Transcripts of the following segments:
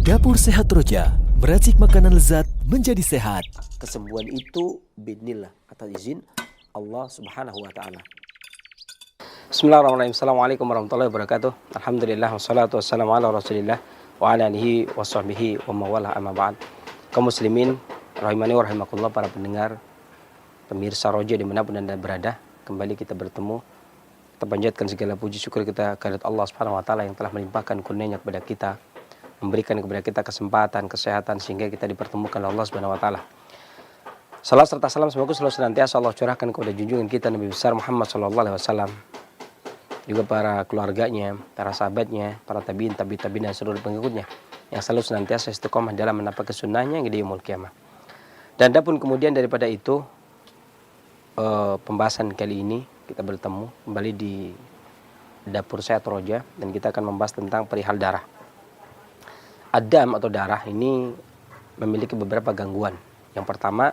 Dapur Sehat Roja, meracik makanan lezat menjadi sehat. Kesembuhan itu biidznillah, atas izin Allah Subhanahu wa taala. Bismillahirrahmanirrahim. Assalamualaikum warahmatullahi wabarakatuh. Alhamdulillah wassalatu wassalamu ala Rasulillah wa ala alihi washabbihi wa mawalah amma ba'd. Kaum muslimin rahimani wa rahimakumullah, para pendengar pemirsa Roja dimanapun Anda berada, kembali kita bertemu. Kita panjatkan segala puji syukur kita kehadirat Allah Subhanahu wa taala yang telah melimpahkan kurnia-Nya kepada kita, memberikan kepada kita kesempatan, kesehatan sehingga kita dipertemukan oleh Allah Subhanahu wa taala. Salam serta salam semoga selalu senantiasa Allah curahkan kepada junjungan kita Nabi besar Muhammad sallallahu alaihi wasallam, juga para keluarganya, para sahabatnya, para tabi'in, tabi'in dan seluruh pengikutnya yang selalu senantiasa istiqomah dalam menapak sunnahnya hingga yaumul qiyamah. Dan adapun kemudian daripada itu, pembahasan kali ini kita bertemu kembali di Dapur Sehat Roja dan kita akan membahas tentang perihal darah. Adam atau darah ini memiliki beberapa gangguan. Yang pertama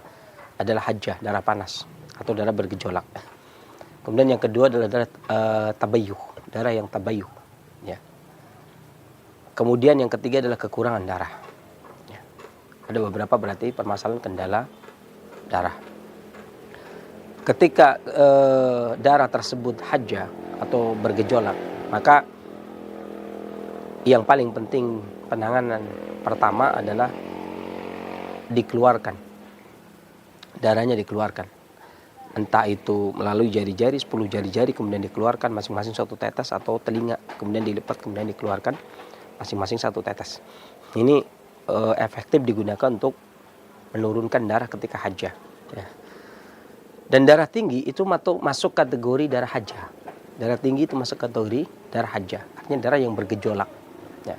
adalah hajjah, darah panas atau darah bergejolak. Kemudian yang kedua adalah darah tabayyuh, darah yang tabayyuh. Ya. Kemudian yang ketiga adalah kekurangan darah. Ya. Ada beberapa berarti permasalahan kendala darah. Ketika darah tersebut hajjah atau bergejolak, maka yang paling penting penanganan pertama adalah dikeluarkan. Darahnya dikeluarkan. Entah itu melalui jari-jari, 10 jari-jari kemudian dikeluarkan masing-masing satu tetes, atau telinga kemudian dilipat kemudian dikeluarkan masing-masing satu tetes. Ini efektif digunakan untuk menurunkan darah ketika hajjah. Ya. Dan darah tinggi itu masuk kategori darah hajjah. Darah tinggi itu masuk kategori darah hajjah, artinya darah yang bergejolak. Ya.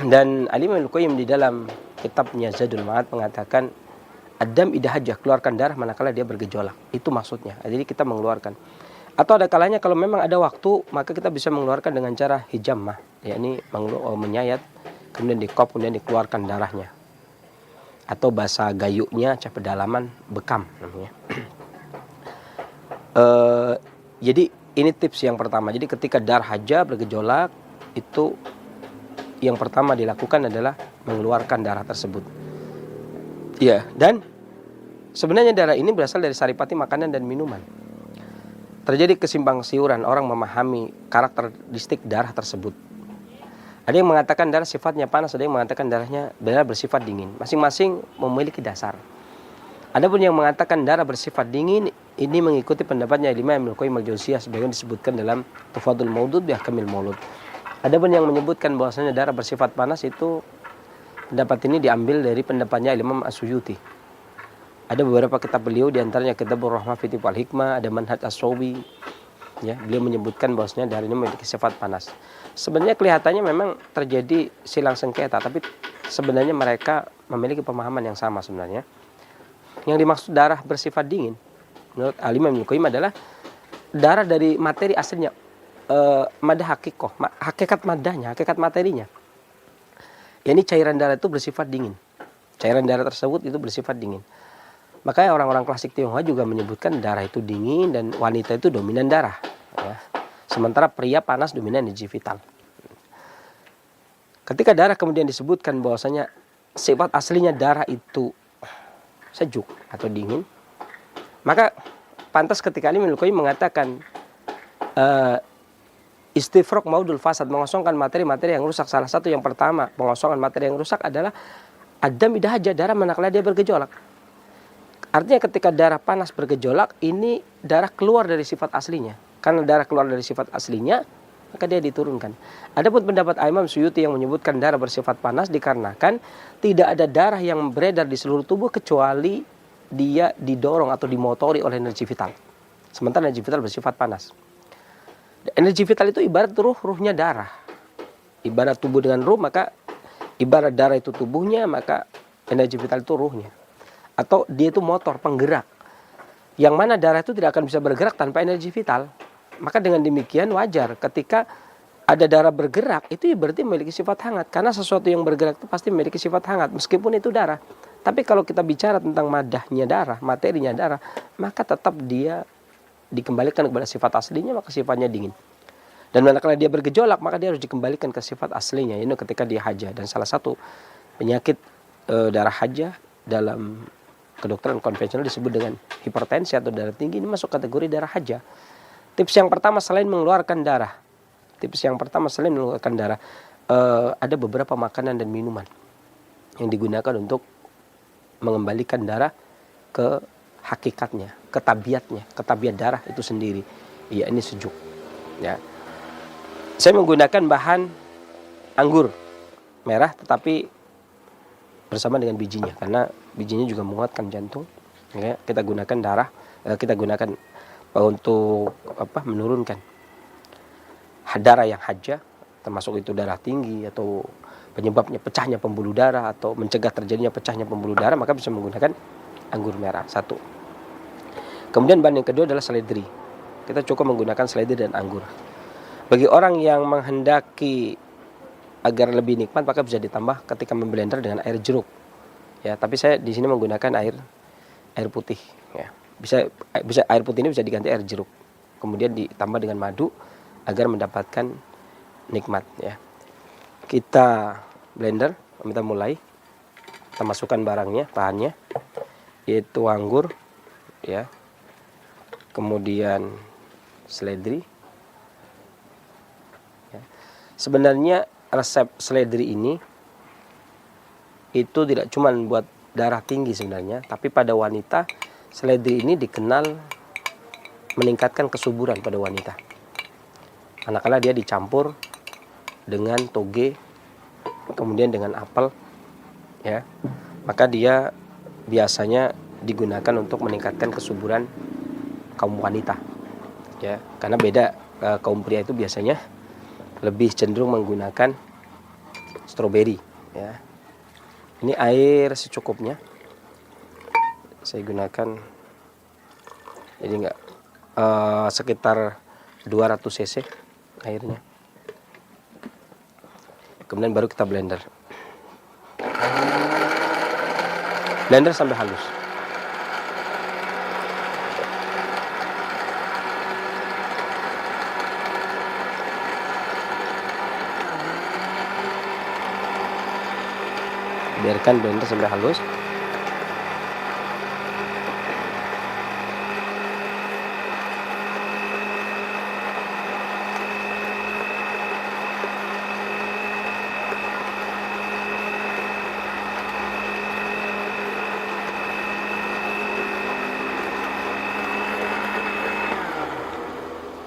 Dan Al-Imam Al-Qayyim di dalam kitabnya Zadul Ma'ad mengatakan, Adam idha hajjah, keluarkan darah manakala dia bergejolak. Itu maksudnya. Jadi kita mengeluarkan. Atau ada kalanya kalau memang ada waktu, maka kita bisa mengeluarkan dengan cara hijamah, yakni menyayat, kemudian dikop, kemudian dikeluarkan darahnya. Atau bahasa gayuknya, pedalaman, bekam namanya. Jadi ini tips yang pertama. Jadi ketika darah hajjah bergejolak, itu yang pertama dilakukan adalah mengeluarkan darah tersebut. Ya, dan sebenarnya darah ini berasal dari saripati makanan dan minuman. Terjadi kesimpang siuran orang memahami karakteristik darah tersebut. Ada yang mengatakan darah sifatnya panas, ada yang mengatakan darahnya darah bersifat dingin. Masing-masing memiliki dasar. Adapun yang mengatakan darah bersifat dingin, ini mengikuti pendapatnya Imam Ibnu Qayyim al-Jauziyah sebagaimana disebutkan dalam Tuhfatul Maudud bi Ahkamil Maulud. Adapun yang menyebutkan bahwasanya darah bersifat panas, itu pendapat ini diambil dari pendapatnya Imam As-Suyuti. Ada beberapa kitab beliau, diantaranya Kitabur Rahmah fi Tiqwal Hikmah, ada Manhaj As-Sawi. Ya, beliau menyebutkan bahwasanya darah ini memiliki sifat panas. Sebenarnya kelihatannya memang terjadi silang sengketa, tapi sebenarnya mereka memiliki pemahaman yang sama sebenarnya. Yang dimaksud darah bersifat dingin menurut Al-Imam Ibnu Qayyim adalah darah dari materi aslinya, madah hakikoh, hakikat madahnya, hakikat materinya. Ini cairan darah itu bersifat dingin. Cairan darah tersebut itu bersifat dingin. Makanya orang-orang klasik Tionghoa juga menyebutkan darah itu dingin dan wanita itu dominan darah. Ya. Sementara pria panas dominan energi vital. Ketika darah kemudian disebutkan bahwasanya sifat aslinya darah itu sejuk atau dingin, maka pantas ketika Imam Al-Qayyim mengatakan istifraq maudul fasad, mengosongkan materi-materi yang rusak. Salah satu yang pertama pengosongan materi yang rusak adalah Adam idha hajjah, darah manakala dia bergejolak. Artinya ketika darah panas bergejolak, ini darah keluar dari sifat aslinya. Karena darah keluar dari sifat aslinya, maka dia diturunkan. Adapun pendapat Imam Suyuti yang menyebutkan darah bersifat panas dikarenakan tidak ada darah yang beredar di seluruh tubuh kecuali dia didorong atau dimotori oleh energi vital. Sementara energi vital bersifat panas. Energi vital itu ibarat ruhnya darah. Ibarat tubuh dengan ruh, maka ibarat darah itu tubuhnya, maka energi vital itu ruhnya. Atau dia itu motor, penggerak. Yang mana darah itu tidak akan bisa bergerak tanpa energi vital. Maka dengan demikian wajar ketika ada darah bergerak, itu berarti memiliki sifat hangat. Karena sesuatu yang bergerak itu pasti memiliki sifat hangat, meskipun itu darah. Tapi kalau kita bicara tentang madahnya darah, materinya darah, maka tetap dia dikembalikan kepada sifat aslinya, maka sifatnya dingin. Dan manakala dia bergejolak, maka dia harus dikembalikan ke sifat aslinya, yaitu ketika dia haja. Dan salah satu penyakit darah haja dalam kedokteran konvensional disebut dengan hipertensi atau darah tinggi. Ini masuk kategori darah haja. Tips yang pertama selain mengeluarkan darah, ada beberapa makanan dan minuman yang digunakan untuk mengembalikan darah ke hakikatnya, ke tabiat darah itu sendiri. Iya, ini sejuk. Ya. Saya menggunakan bahan anggur merah, tetapi bersama dengan bijinya, karena bijinya juga menguatkan jantung. Ya, kita gunakan untuk menurunkan darah yang haja, termasuk itu darah tinggi atau penyebabnya pecahnya pembuluh darah atau mencegah terjadinya pecahnya pembuluh darah, maka bisa menggunakan anggur merah. Satu. Kemudian bahan yang kedua adalah seledri. Kita cukup menggunakan seledri dan anggur. Bagi orang yang menghendaki agar lebih nikmat, maka bisa ditambah ketika memblender dengan air jeruk. Ya, tapi saya di sini menggunakan air putih. Ya, bisa air putih ini bisa diganti air jeruk. Kemudian ditambah dengan madu agar mendapatkan nikmat. Ya, kita blender, kita mulai. Kita masukkan bahannya, yaitu anggur, ya, kemudian seledri. Sebenarnya resep seledri ini itu tidak cuma buat darah tinggi sebenarnya, tapi pada wanita seledri ini dikenal meningkatkan kesuburan pada wanita. Manakala dia dicampur dengan toge, kemudian dengan apel, ya, maka dia biasanya digunakan untuk meningkatkan kesuburan kaum wanita. Ya, karena beda, kaum pria itu biasanya lebih cenderung menggunakan stroberi, ya. Ini air secukupnya. Saya gunakan jadi sekitar 200 cc airnya. Kemudian baru kita blender. Blender sampai halus. Biarkan blender sampai halus.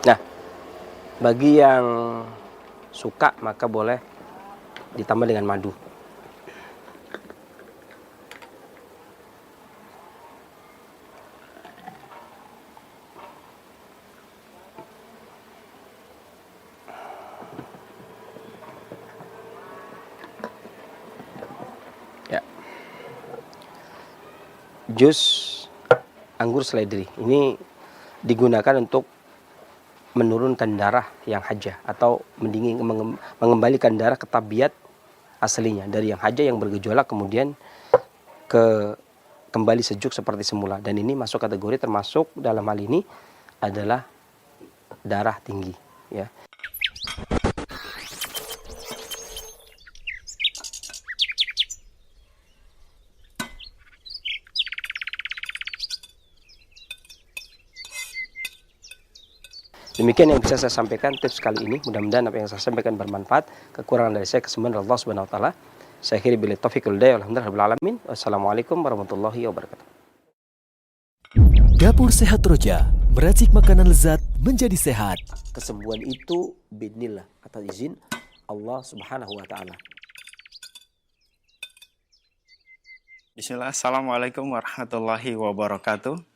Nah, bagi yang suka maka boleh ditambah dengan madu. Jus anggur seledri ini digunakan untuk menurunkan darah yang haja atau mengembalikan darah ke tabiat aslinya, dari yang haja yang bergejolak kemudian kembali sejuk seperti semula. Dan ini masuk kategori, termasuk dalam hal ini adalah darah tinggi, ya. Demikian yang bisa saya sampaikan tips kali ini. Mudah-mudahan apa yang saya sampaikan bermanfaat. Kekurangan dari saya kesembuhan Allah Subhanahu wa taala. Saya akhiri billahi taufiq wal hidayah. Alhamdulillahirabbil alamin. Wassalamualaikum warahmatullahi wabarakatuh. Dapur Sehat Roja, meracik makanan lezat menjadi sehat. Kesembuhan itu biidznillah, atas izin Allah Subhanahu wa taala. Bismillah, assalamualaikum warahmatullahi wabarakatuh.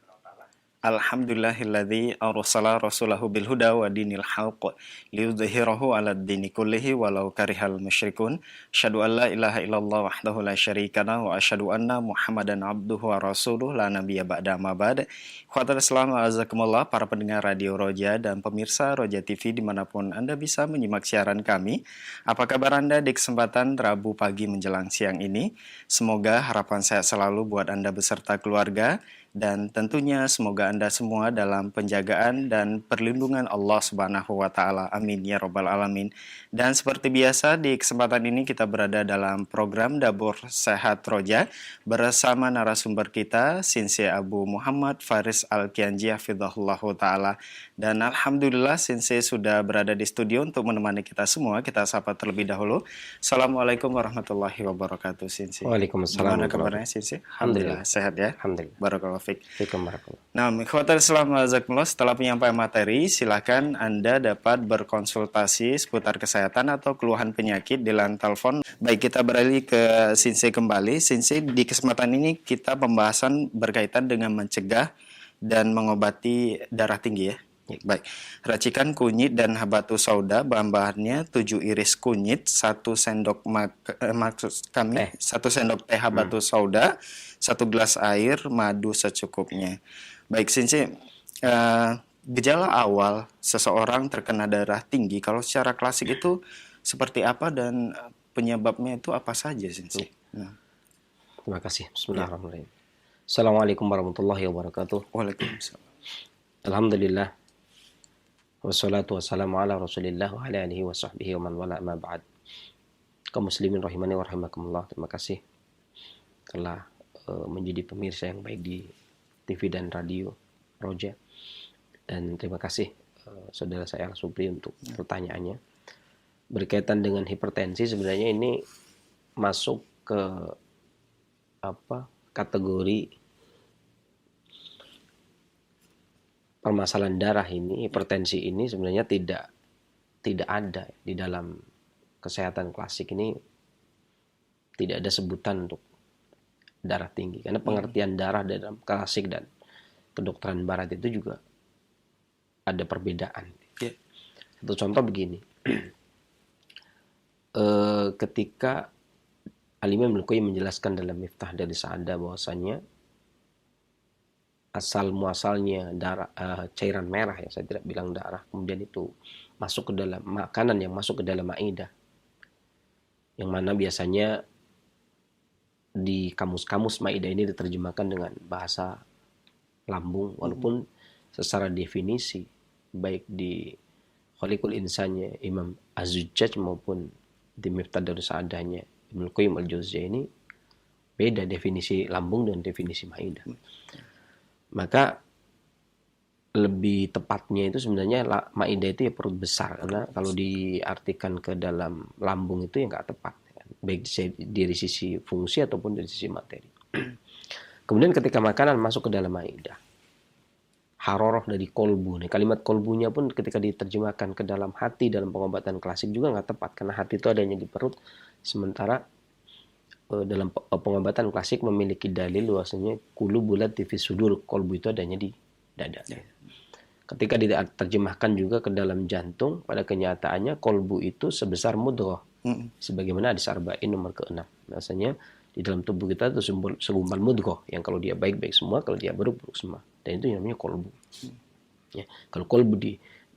Alhamdulillahilladzi arsala rasulahu bil huda wa dinil haqq liyudhhirahu 'alad dini kullihi walau karihal musyrikun. Asyhadu an la ilaha illallah wahdahu la syarika lahu wa asyhadu anna Muhammadan abduhu wa rasuluh la nabiyya ba'da ma ba'd. Ikhwatal Islam azakumullah, para pendengar Radio Roja dan pemirsa Roja TV dimanapun Anda bisa menyimak siaran kami. Apa kabar Anda di kesempatan Rabu pagi menjelang siang ini? Semoga harapan sehat selalu buat Anda beserta keluarga Dan tentunya semoga Anda semua dalam penjagaan dan perlindungan Allah Subhanahu wa taala. Amin ya rabbal alamin. Dan seperti biasa di kesempatan ini kita berada dalam program Dapur Sehat Roja bersama narasumber kita Sensei Abu Muhammad Faris Al-Kianji hafizahullah taala. Dan alhamdulillah Sensei sudah berada di studio untuk menemani kita semua. Kita sapa terlebih dahulu. Assalamualaikum warahmatullahi wabarakatuh Sensei. Waalaikumsalam. Gimana kabarnya Sensei? Alhamdulillah sehat ya. Alhamdulillah. Barakallahu fiik. Barakallahu. Nah, ikhwatal Islam jazakumullah, setelah penyampaian materi, silakan Anda dapat berkonsultasi seputar kesehatan atau keluhan penyakit di line telepon. Baik, kita beralih ke Sensei kembali. Sensei, di kesempatan ini kita pembahasan berkaitan dengan mencegah dan mengobati darah tinggi ya. Baik, racikan kunyit dan habatus sauda, bahan-bahannya 7 iris kunyit, 1 sendok sendok teh habatus sauda, 1 gelas air, madu secukupnya. Baik, Sensei, gejala awal seseorang terkena darah tinggi kalau secara klasik itu seperti apa dan penyebabnya itu apa saja, Sensei? Nah. Terima kasih. Bismillahirrahmanirrahim. Assalamualaikum warahmatullahi wabarakatuh. Waalaikumsalam. Alhamdulillah. Wassalatu wassalamu ala rasulillah wa ala alihi wa sahbihi wa man wala ma ba'd. Kaum muslimin rahimani wa rahimakumullah. Terima kasih telah menjadi pemirsa yang baik di TV dan radio Roja. Dan terima kasih saudara saya Al-Supri untuk pertanyaannya. Berkaitan dengan hipertensi, sebenarnya ini masuk ke kategori permasalahan darah ini, hipertensi ini sebenarnya tidak ada di dalam kesehatan klasik ini, tidak ada sebutan untuk darah tinggi, karena pengertian darah dalam klasik dan kedokteran barat itu juga ada perbedaan. Satu contoh begini, ketika Al-Imam Al-Qayyim menjelaskan dalam Miftah dari Sa'adah bahwasanya asal muasalnya darah, cairan merah, ya saya tidak bilang darah, kemudian itu masuk ke dalam makanan yang masuk ke dalam maidah, yang mana biasanya di kamus-kamus maidah ini diterjemahkan dengan bahasa lambung, walaupun secara definisi baik di Khaliqul Insannya Imam Az-Zujjaj maupun di Miftah dari Sa'adahnya Ibnu Qayyim Al-Jauziyah ini beda definisi lambung dan definisi maidah. Maka lebih tepatnya itu sebenarnya maidah itu ya perut besar, karena kalau diartikan ke dalam lambung itu ya nggak tepat, baik dari sisi fungsi ataupun dari sisi materi. Kemudian ketika makanan masuk ke dalam maidah, haroroh dari kolbu, nih kalimat kolbunya pun ketika diterjemahkan ke dalam hati dalam pengobatan klasik juga nggak tepat, karena hati itu adanya di perut, sementara dalam pengobatan klasik memiliki dalil bahwasanya kulu bulat tifis sudur, kolbu itu adanya di dada. Ketika diterjemahkan juga ke dalam jantung, pada kenyataannya kolbu itu sebesar mudghah. Sebagaimana hadis Arba'in nomor ke-6. Rasanya di dalam tubuh kita itu segumpal mudghah, yang kalau dia baik-baik semua, kalau dia buruk-buruk semua. Dan itu namanya kolbu. Ya, kalau kolbu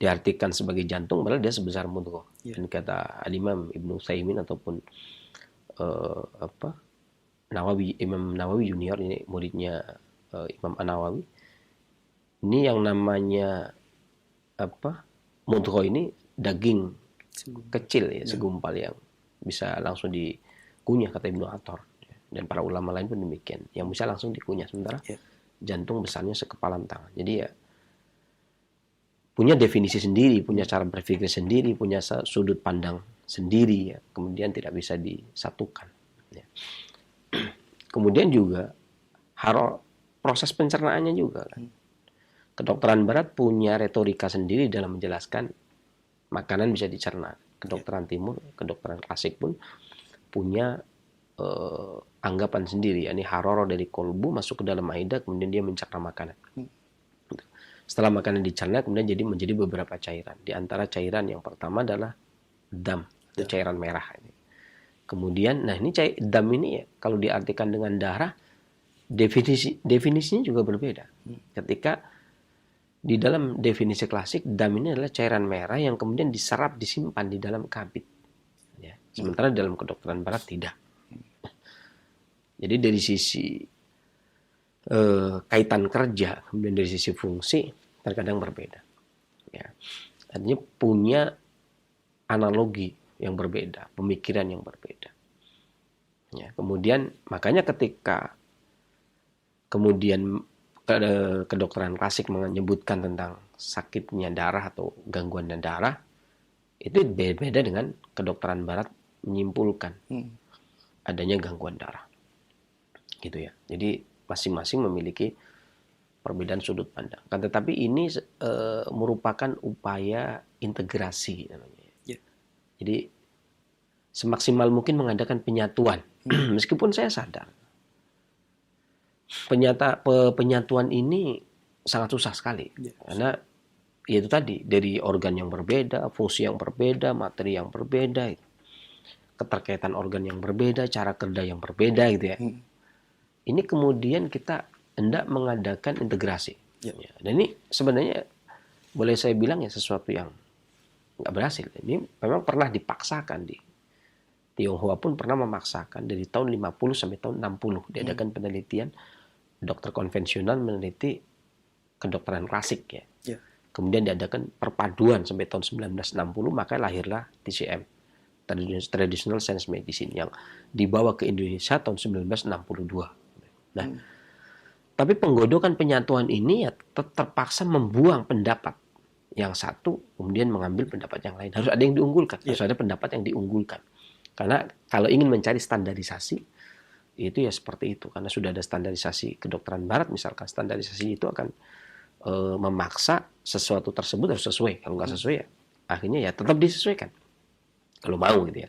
diartikan sebagai jantung, malah dia sebesar mudghah. Dan kata Al-Imam Ibnu Utsaimin ataupun Nawawi, Imam Nawawi Junior, ini muridnya Imam An-Nawawi. Ini yang namanya mudghah ini daging kecil ya, segumpal yang bisa langsung dikunyah, kata Ibnu Atthar. Dan para ulama lain pun demikian, yang bisa langsung dikunyah, sementara jantung besarnya sekepalan tangan. Jadi ya punya definisi sendiri, punya cara berpikir sendiri, punya sudut pandang sendiri ya, kemudian tidak bisa disatukan ya. Kemudian juga proses pencernaannya juga kan. Kedokteran barat punya retorika sendiri dalam menjelaskan makanan bisa dicerna. Kedokteran timur, kedokteran klasik pun punya anggapan sendiri, yakni haroroh dari kolbu masuk ke dalam maidah, kemudian dia mencerna makanan. Setelah makanan dicerna, kemudian menjadi beberapa cairan. Di antara cairan yang pertama adalah dam, itu cairan merah. Kemudian, nah ini dam ini ya, kalau diartikan dengan darah, definisinya juga berbeda. Ketika di dalam definisi klasik, dam ini adalah cairan merah yang kemudian diserap, disimpan di dalam kabid. Ya. Sementara dalam kedokteran barat tidak. Jadi dari sisi kaitan kerja, kemudian dari sisi fungsi terkadang berbeda. Ya. Artinya punya analogi yang berbeda, pemikiran yang berbeda. Ya, kemudian makanya ketika kemudian kedokteran klasik menyebutkan tentang sakitnya darah atau gangguan darah, itu beda dengan kedokteran barat menyimpulkan adanya gangguan darah. Gitu ya. Jadi masing-masing memiliki perbedaan sudut pandang. Kan tetapi ini merupakan upaya integrasi namanya. Yeah. Jadi semaksimal mungkin mengadakan penyatuan. Meskipun saya sadar penyatuan ini sangat susah sekali. Yeah. Karena ya itu tadi dari organ yang berbeda, fungsi yang berbeda, materi yang berbeda, keterkaitan organ yang berbeda, cara kerja yang berbeda gitu ya. Ini kemudian kita hendak mengadakan integrasi. Ya. Dan ini sebenarnya boleh saya bilang ya sesuatu yang nggak berhasil. Ini memang pernah dipaksakan di Tionghoa pun pernah memaksakan dari tahun 50 sampai tahun 60 diadakan penelitian dokter konvensional meneliti kedokteran klasik ya. Ya. Kemudian diadakan perpaduan sampai tahun 1960 maka lahirlah TCM, Traditional Science Medicine yang dibawa ke Indonesia tahun 1962. Nah, tapi penggodokan penyatuan ini ya terpaksa membuang pendapat yang satu, kemudian mengambil pendapat yang lain. Harus ada yang diunggulkan, harus ada pendapat yang diunggulkan. Karena kalau ingin mencari standarisasi, itu ya seperti itu. Karena sudah ada standarisasi kedokteran barat, misalkan standarisasi itu akan memaksa sesuatu tersebut harus sesuai. Kalau nggak sesuai, ya, akhirnya ya tetap disesuaikan. Kalau mau gitu ya.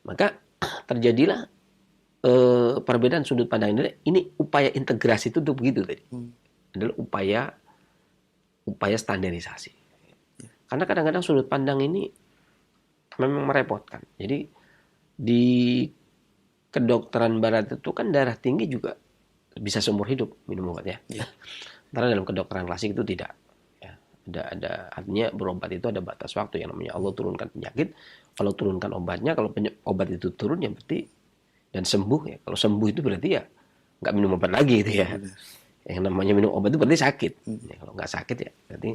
Maka terjadilah perbedaan sudut pandang ini upaya integrasi itu begitu tadi. Adalah upaya standarisasi. Karena kadang-kadang sudut pandang ini memang merepotkan. Jadi di kedokteran barat itu kan darah tinggi juga bisa seumur hidup minum obat ya. Karena dalam kedokteran klasik itu tidak. Ya. Ada artinya berobat itu ada batas waktu yang namanya Allah turunkan penyakit. Kalau turunkan obatnya, kalau obat itu turun ya berarti dan sembuh ya. Kalau sembuh itu berarti ya nggak minum obat lagi gitu ya. Yang namanya minum obat itu berarti sakit. Ya, kalau nggak sakit ya berarti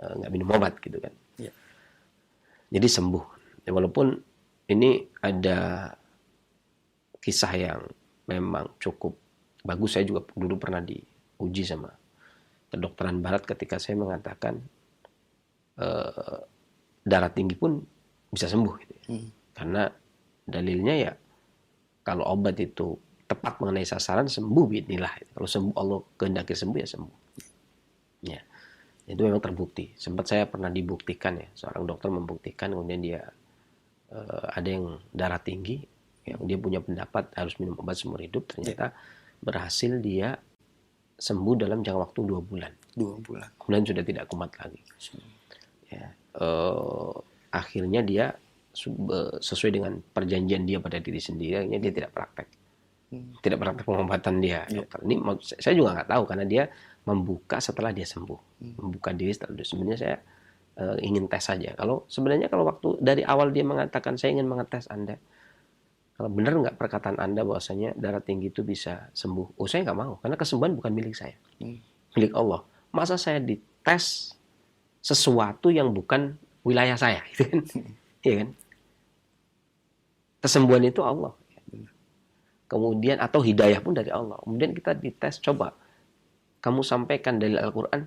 nggak minum obat gitu kan. Ya. Jadi sembuh. Ya, walaupun ini ada kisah yang memang cukup bagus. Saya juga dulu pernah diuji sama kedokteran barat ketika saya mengatakan darah tinggi pun bisa sembuh. Gitu ya. Karena dalilnya ya kalau obat itu tepat mengenai sasaran sembuh biidznillah. Kalau sembuh Allah kehendaki sembuh ya sembuh. Ya. Itu memang terbukti. Sempat saya pernah dibuktikan ya, seorang dokter membuktikan kemudian dia ada yang darah tinggi, ya, dia punya pendapat harus minum obat seumur hidup, ternyata berhasil dia sembuh dalam jangka waktu 2 bulan. 2 bulan. Kemudian sudah tidak kumat lagi. Ya. Akhirnya dia sesuai dengan perjanjian dia pada diri sendiri, akhirnya dia tidak praktek. Tidak praktek pengobatan dia. Dokter. Ini saya juga nggak tahu karena dia membuka setelah dia sembuh. Membuka diri setelah dia. Sebenarnya saya ingin tes saja. Kalau waktu dari awal dia mengatakan saya ingin mengetes Anda. Kalau benar nggak perkataan Anda bahwasanya darah tinggi itu bisa sembuh? Oh, saya nggak mau karena kesembuhan bukan milik saya. Milik Allah. Masa saya dites sesuatu yang bukan wilayah saya, gitu kan? Iya kan? Kesembuhan itu Allah. Kemudian atau hidayah pun dari Allah. Kemudian kita dites, coba kamu sampaikan dalil Al-Quran,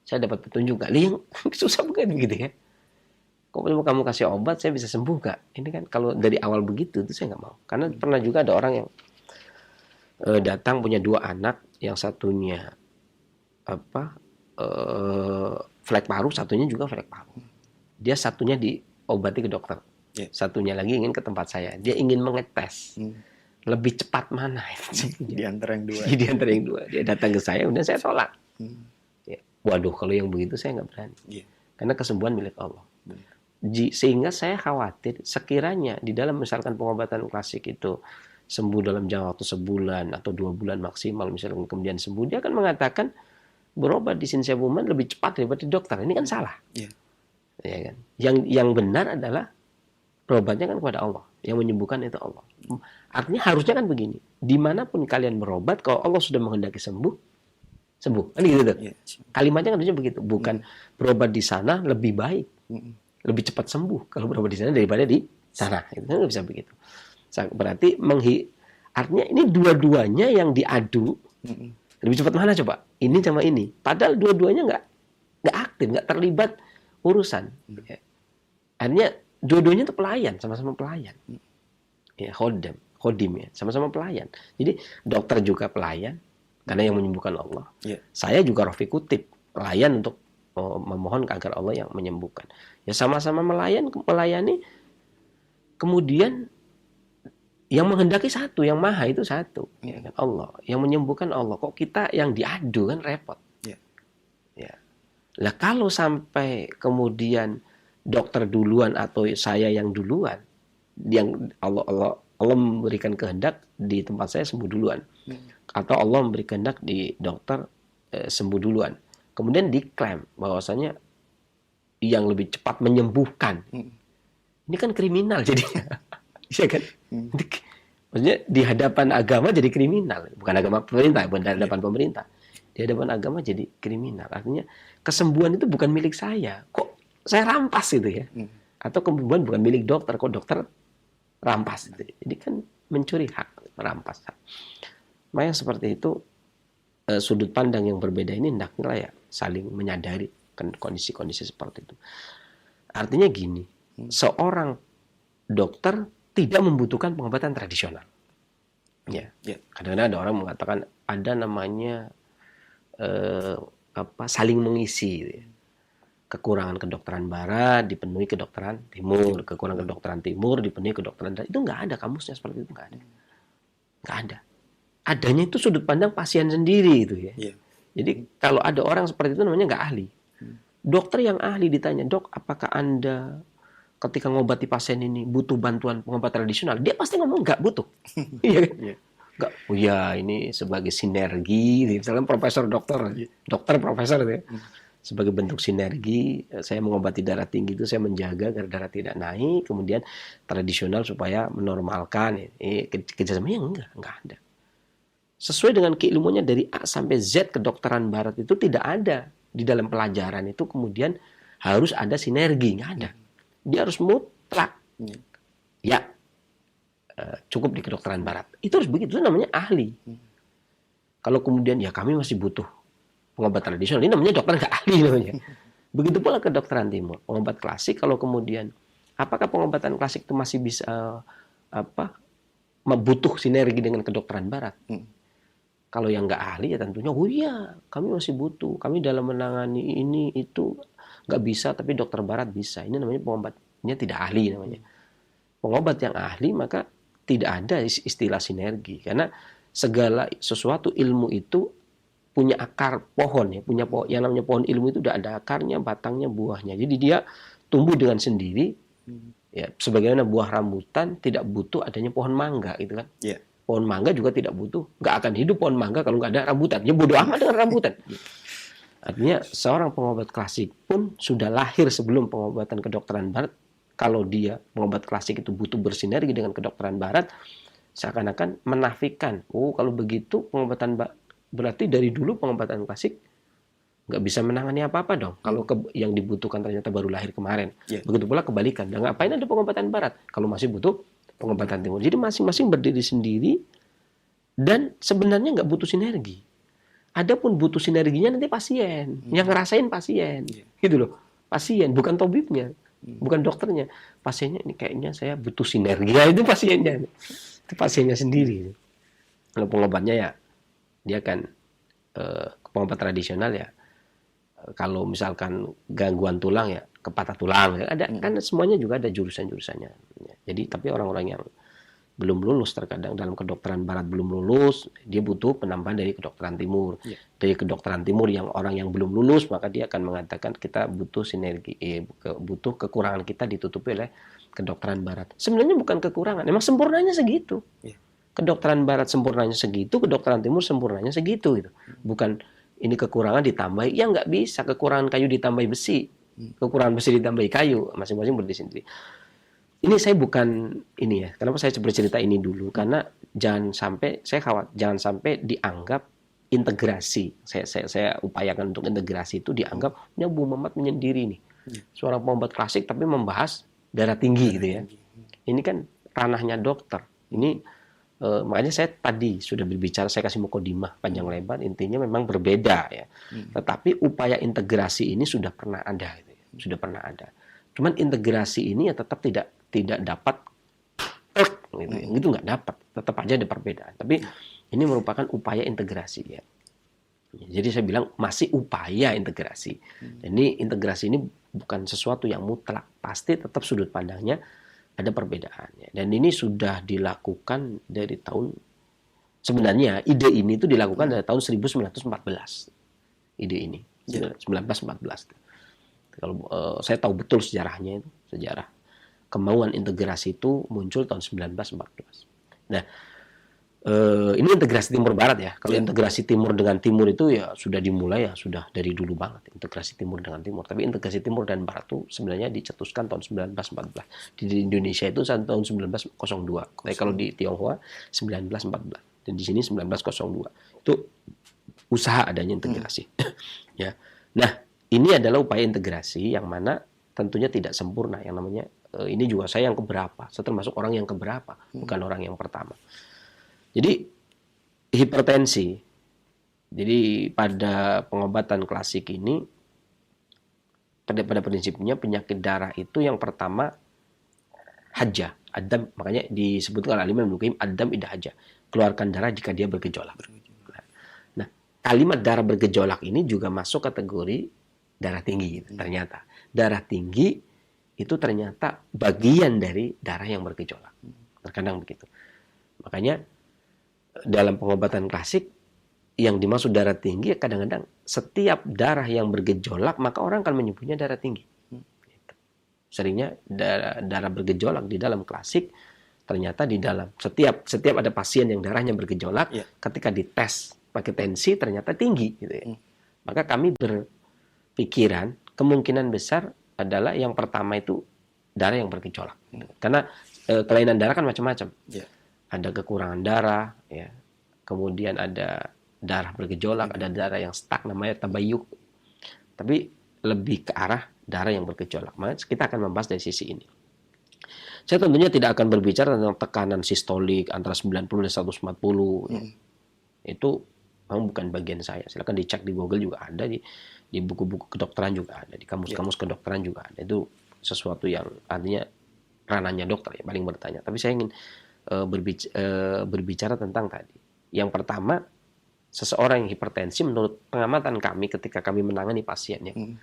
saya dapat petunjuk gak? Yang susah banget begitu ya. Kalau kamu kasih obat, saya bisa sembuh gak? Ini kan kalau dari awal begitu, itu saya nggak mau. Karena pernah juga ada orang yang datang punya 2 anak, yang satunya flek paru, satunya juga flek paru. Dia satunya diobati ke dokter, satunya lagi ingin ke tempat saya. Dia ingin mengetes. Lebih cepat mana di antara yang 2. Di antara yang 2. Dia datang ke saya, kemudian saya tolak. Ya. Waduh, kalau yang begitu saya nggak berani. Karena kesembuhan milik Allah. Sehingga saya khawatir sekiranya di dalam misalkan pengobatan klasik itu sembuh dalam jangka waktu sebulan atau 2 bulan maksimal, misalkan kemudian sembuh, dia akan mengatakan berobat di Sinsebuman lebih cepat daripada dokter. Ini kan salah. Ya kan? Yang benar adalah berobatnya kan kepada Allah. Yang menyembuhkan itu Allah. Artinya harusnya kan begini. Dimanapun kalian berobat, kalau Allah sudah menghendaki sembuh, sembuh. Kan gitu tuh. Kalimatnya kan harusnya begitu. Bukan berobat di sana lebih baik. Lebih cepat sembuh kalau berobat di sana daripada di sana. Itu kan nggak bisa begitu. Berarti artinya ini dua-duanya yang diadu. Lebih cepat mana coba? Ini sama ini. Padahal dua-duanya nggak aktif, nggak terlibat urusan. Artinya dua-duanya itu pelayan, sama-sama pelayan. Ya, khodim ya, sama-sama pelayan. Jadi dokter juga pelayan karena yang menyembuhkan Allah. Saya juga Rafiq Kutib, pelayan untuk memohon agar Allah yang menyembuhkan. Ya sama-sama melayani. Kemudian yang menghendaki satu, yang maha itu satu, ya kan Allah. Yang menyembuhkan Allah. Kok kita yang diadu kan repot. Ya. Lah kalau sampai kemudian dokter duluan atau saya yang duluan, yang Allah memberikan kehendak di tempat saya sembuh duluan, atau Allah memberi kehendak di dokter sembuh duluan, kemudian diklaim bahwasanya yang lebih cepat menyembuhkan, ini kan kriminal jadinya, ya kan? Maksudnya di hadapan agama jadi kriminal, bukan agama pemerintah, bukan di hadapan pemerintah, di hadapan agama jadi kriminal. Artinya kesembuhan itu bukan milik saya, kok saya rampas itu ya, atau kesembuhan bukan milik dokter, kok dokter rampas itu. Jadi kan mencuri hak, merampas hak. Makanya seperti itu sudut pandang yang berbeda ini hendaknya ya saling menyadari kondisi-kondisi seperti itu. Artinya gini, seorang dokter tidak membutuhkan pengobatan tradisional. Ya. Kadang-kadang ada orang mengatakan ada namanya saling mengisi. Gitu ya. Kekurangan kedokteran barat dipenuhi kedokteran timur, kekurangan kedokteran timur dipenuhi kedokteran barat. Itu nggak ada kamusnya seperti itu, nggak ada. Nggak ada. Adanya itu sudut pandang pasien sendiri itu ya. Jadi kalau ada orang seperti itu namanya nggak ahli. Dokter yang ahli ditanya, dok, apakah Anda ketika ngobati pasien ini butuh bantuan pengobatan tradisional? Dia pasti ngomong nggak butuh. Iya kan? Nggak. Oh ya, ini sebagai sinergi. Misalnya profesor dokter profesor itu ya. Sebagai bentuk sinergi, saya mengobati darah tinggi itu saya menjaga agar darah tidak naik, kemudian tradisional supaya menormalkan. Kerjasamanya enggak ada. Sesuai dengan keilmuannya dari A sampai Z kedokteran barat itu tidak ada di dalam pelajaran itu kemudian harus ada sinergi, nggak ada. Dia harus mutlak. Ya, cukup di kedokteran barat. Itu harus begitu, itu namanya ahli. Kalau kemudian ya kami masih butuh pengobatan tradisional, ini namanya dokter nggak ahli namanya. Begitu pula kedokteran timur, pengobat klasik. Kalau kemudian apakah pengobatan klasik itu masih bisa butuh sinergi dengan kedokteran barat? Kalau yang nggak ahli ya tentunya, oh iya, kami masih butuh. Kami dalam menangani ini itu nggak bisa, tapi dokter barat bisa. Ini namanya pengobatnya tidak ahli namanya. Pengobat yang ahli maka tidak ada istilah sinergi, karena segala sesuatu ilmu itu punya akar pohon ya, punya pohon, yang namanya pohon ilmu itu udah ada akarnya, batangnya, buahnya. Jadi dia tumbuh dengan sendiri. Ya, sebagaimana buah rambutan tidak butuh adanya pohon mangga, gitu kan? Pohon mangga juga tidak butuh, nggak akan hidup pohon mangga kalau nggak ada rambutan. Ya bodoh amat dengan rambutan. Artinya seorang pengobat klasik pun sudah lahir sebelum pengobatan kedokteran barat. Kalau dia pengobat klasik itu butuh bersinergi dengan kedokteran barat, seakan-akan menafikan. Oh, kalau begitu pengobatan berarti dari dulu pengobatan klasik nggak bisa menangani apa-apa dong. Kalau yang dibutuhkan ternyata baru lahir kemarin. Begitu pula kebalikan. Dan ngapain ada pengobatan barat kalau masih butuh pengobatan timur? Jadi masing-masing berdiri sendiri dan sebenarnya nggak butuh sinergi. Adapun butuh sinerginya nanti pasien, yang ngerasain pasien, gitu loh. Pasien, bukan tabibnya, bukan dokternya. Pasiennya ini kayaknya saya butuh sinergi. Ya, itu pasiennya, itu pasiennya sendiri. Kalau pengobatnya ya dia kan pengobat tradisional ya. Kalau misalkan gangguan tulang ya ke patah tulang, ada kan semuanya juga ada jurusan-jurusannya. Jadi tapi orang-orang yang belum lulus terkadang dalam kedokteran barat belum lulus, dia butuh penambahan dari kedokteran timur. Dari kedokteran timur yang orang yang belum lulus, maka dia akan mengatakan kita butuh sinergi, butuh kekurangan kita ditutupi oleh kedokteran barat. Sebenarnya bukan kekurangan, memang sempurnanya segitu. Kedokteran barat sempurnanya segitu, kedokteran timur sempurnanya segitu gitu. Bukan ini kekurangan ditambahi, ya nggak bisa. Kekurangan kayu ditambahi besi, kekurangan besi ditambahi kayu, masing-masing berdiri sendiri. Ini saya bukan ini ya. Kenapa saya bercerita ini dulu? Karena jangan sampai saya khawatir jangan sampai dianggap integrasi. Saya upayakan untuk integrasi itu dianggap punya Bu Muhammad menyendiri nih. Seorang pengobat klasik tapi membahas darah tinggi gitu ya. Ini kan ranahnya dokter. Ini makanya saya tadi sudah berbicara, saya kasih mukadimah panjang lebar, intinya memang berbeda ya. Tetapi upaya integrasi ini sudah pernah ada gitu ya. Sudah pernah ada. Cuman integrasi ini ya tetap tidak dapat gitu ya. Itu nggak dapat, tetap aja ada perbedaan. Tapi ini merupakan upaya integrasi ya. Jadi saya bilang masih upaya integrasi. Ini integrasi ini bukan sesuatu yang mutlak, pasti tetap sudut pandangnya ada perbedaannya. Dan ini sudah dilakukan dari tahun, sebenarnya ide ini itu dilakukan dari tahun 1914. Ide ini 1914. Kalau saya tahu betul sejarahnya itu, sejarah kemauan integrasi itu muncul tahun 1914. Nah, ini integrasi timur barat ya. Kalau integrasi timur dengan timur itu ya sudah dimulai ya, sudah dari dulu banget integrasi timur dengan timur. Tapi integrasi timur dan barat itu sebenarnya dicetuskan tahun 1914. Di Indonesia itu tahun 1902. Tapi kalau di Tionghoa 1914. Dan di sini 1902. Itu usaha adanya integrasi. Ya. Nah, ini adalah upaya integrasi yang mana tentunya tidak sempurna. Yang namanya ini juga saya yang keberapa. Saya termasuk orang yang keberapa, bukan orang yang pertama. Jadi hipertensi. Jadi pada pengobatan klasik ini pada prinsipnya penyakit darah itu yang pertama haja, adam, makanya disebutkan Al-Imam Ibnu Qayyim adam idah haja, keluarkan darah jika dia bergejolak. Nah, kalimat darah bergejolak ini juga masuk kategori darah tinggi gitu. Ternyata darah tinggi itu ternyata bagian dari darah yang bergejolak. Terkadang begitu. Makanya dalam pengobatan klasik yang dimaksud darah tinggi kadang-kadang setiap darah yang bergejolak maka orang akan menyebutnya darah tinggi. Seringnya darah bergejolak di dalam klasik ternyata di dalam setiap ada pasien yang darahnya bergejolak ketika dites pakai tensi ternyata tinggi gitu ya. Maka kami pikiran kemungkinan besar adalah yang pertama itu darah yang bergejolak. Karena kelainan darah kan macam-macam. Ada kekurangan darah, ya. Kemudian ada darah bergejolak, ada darah yang stuck namanya tabayuk. Tapi lebih ke arah darah yang bergejolak. Maka kita akan membahas dari sisi ini. Saya tentunya tidak akan berbicara tentang tekanan sistolik antara 90 dan 140. Ya. Itu memang bukan bagian saya. Silakan dicek di Google juga ada, di buku-buku kedokteran juga ada, di kamus-kamus kedokteran juga ada. Itu sesuatu yang artinya ranahnya dokter ya paling bertanya. Tapi saya ingin berbicara tentang tadi. Yang pertama, seseorang yang hipertensi menurut pengamatan kami ketika kami menangani pasien yang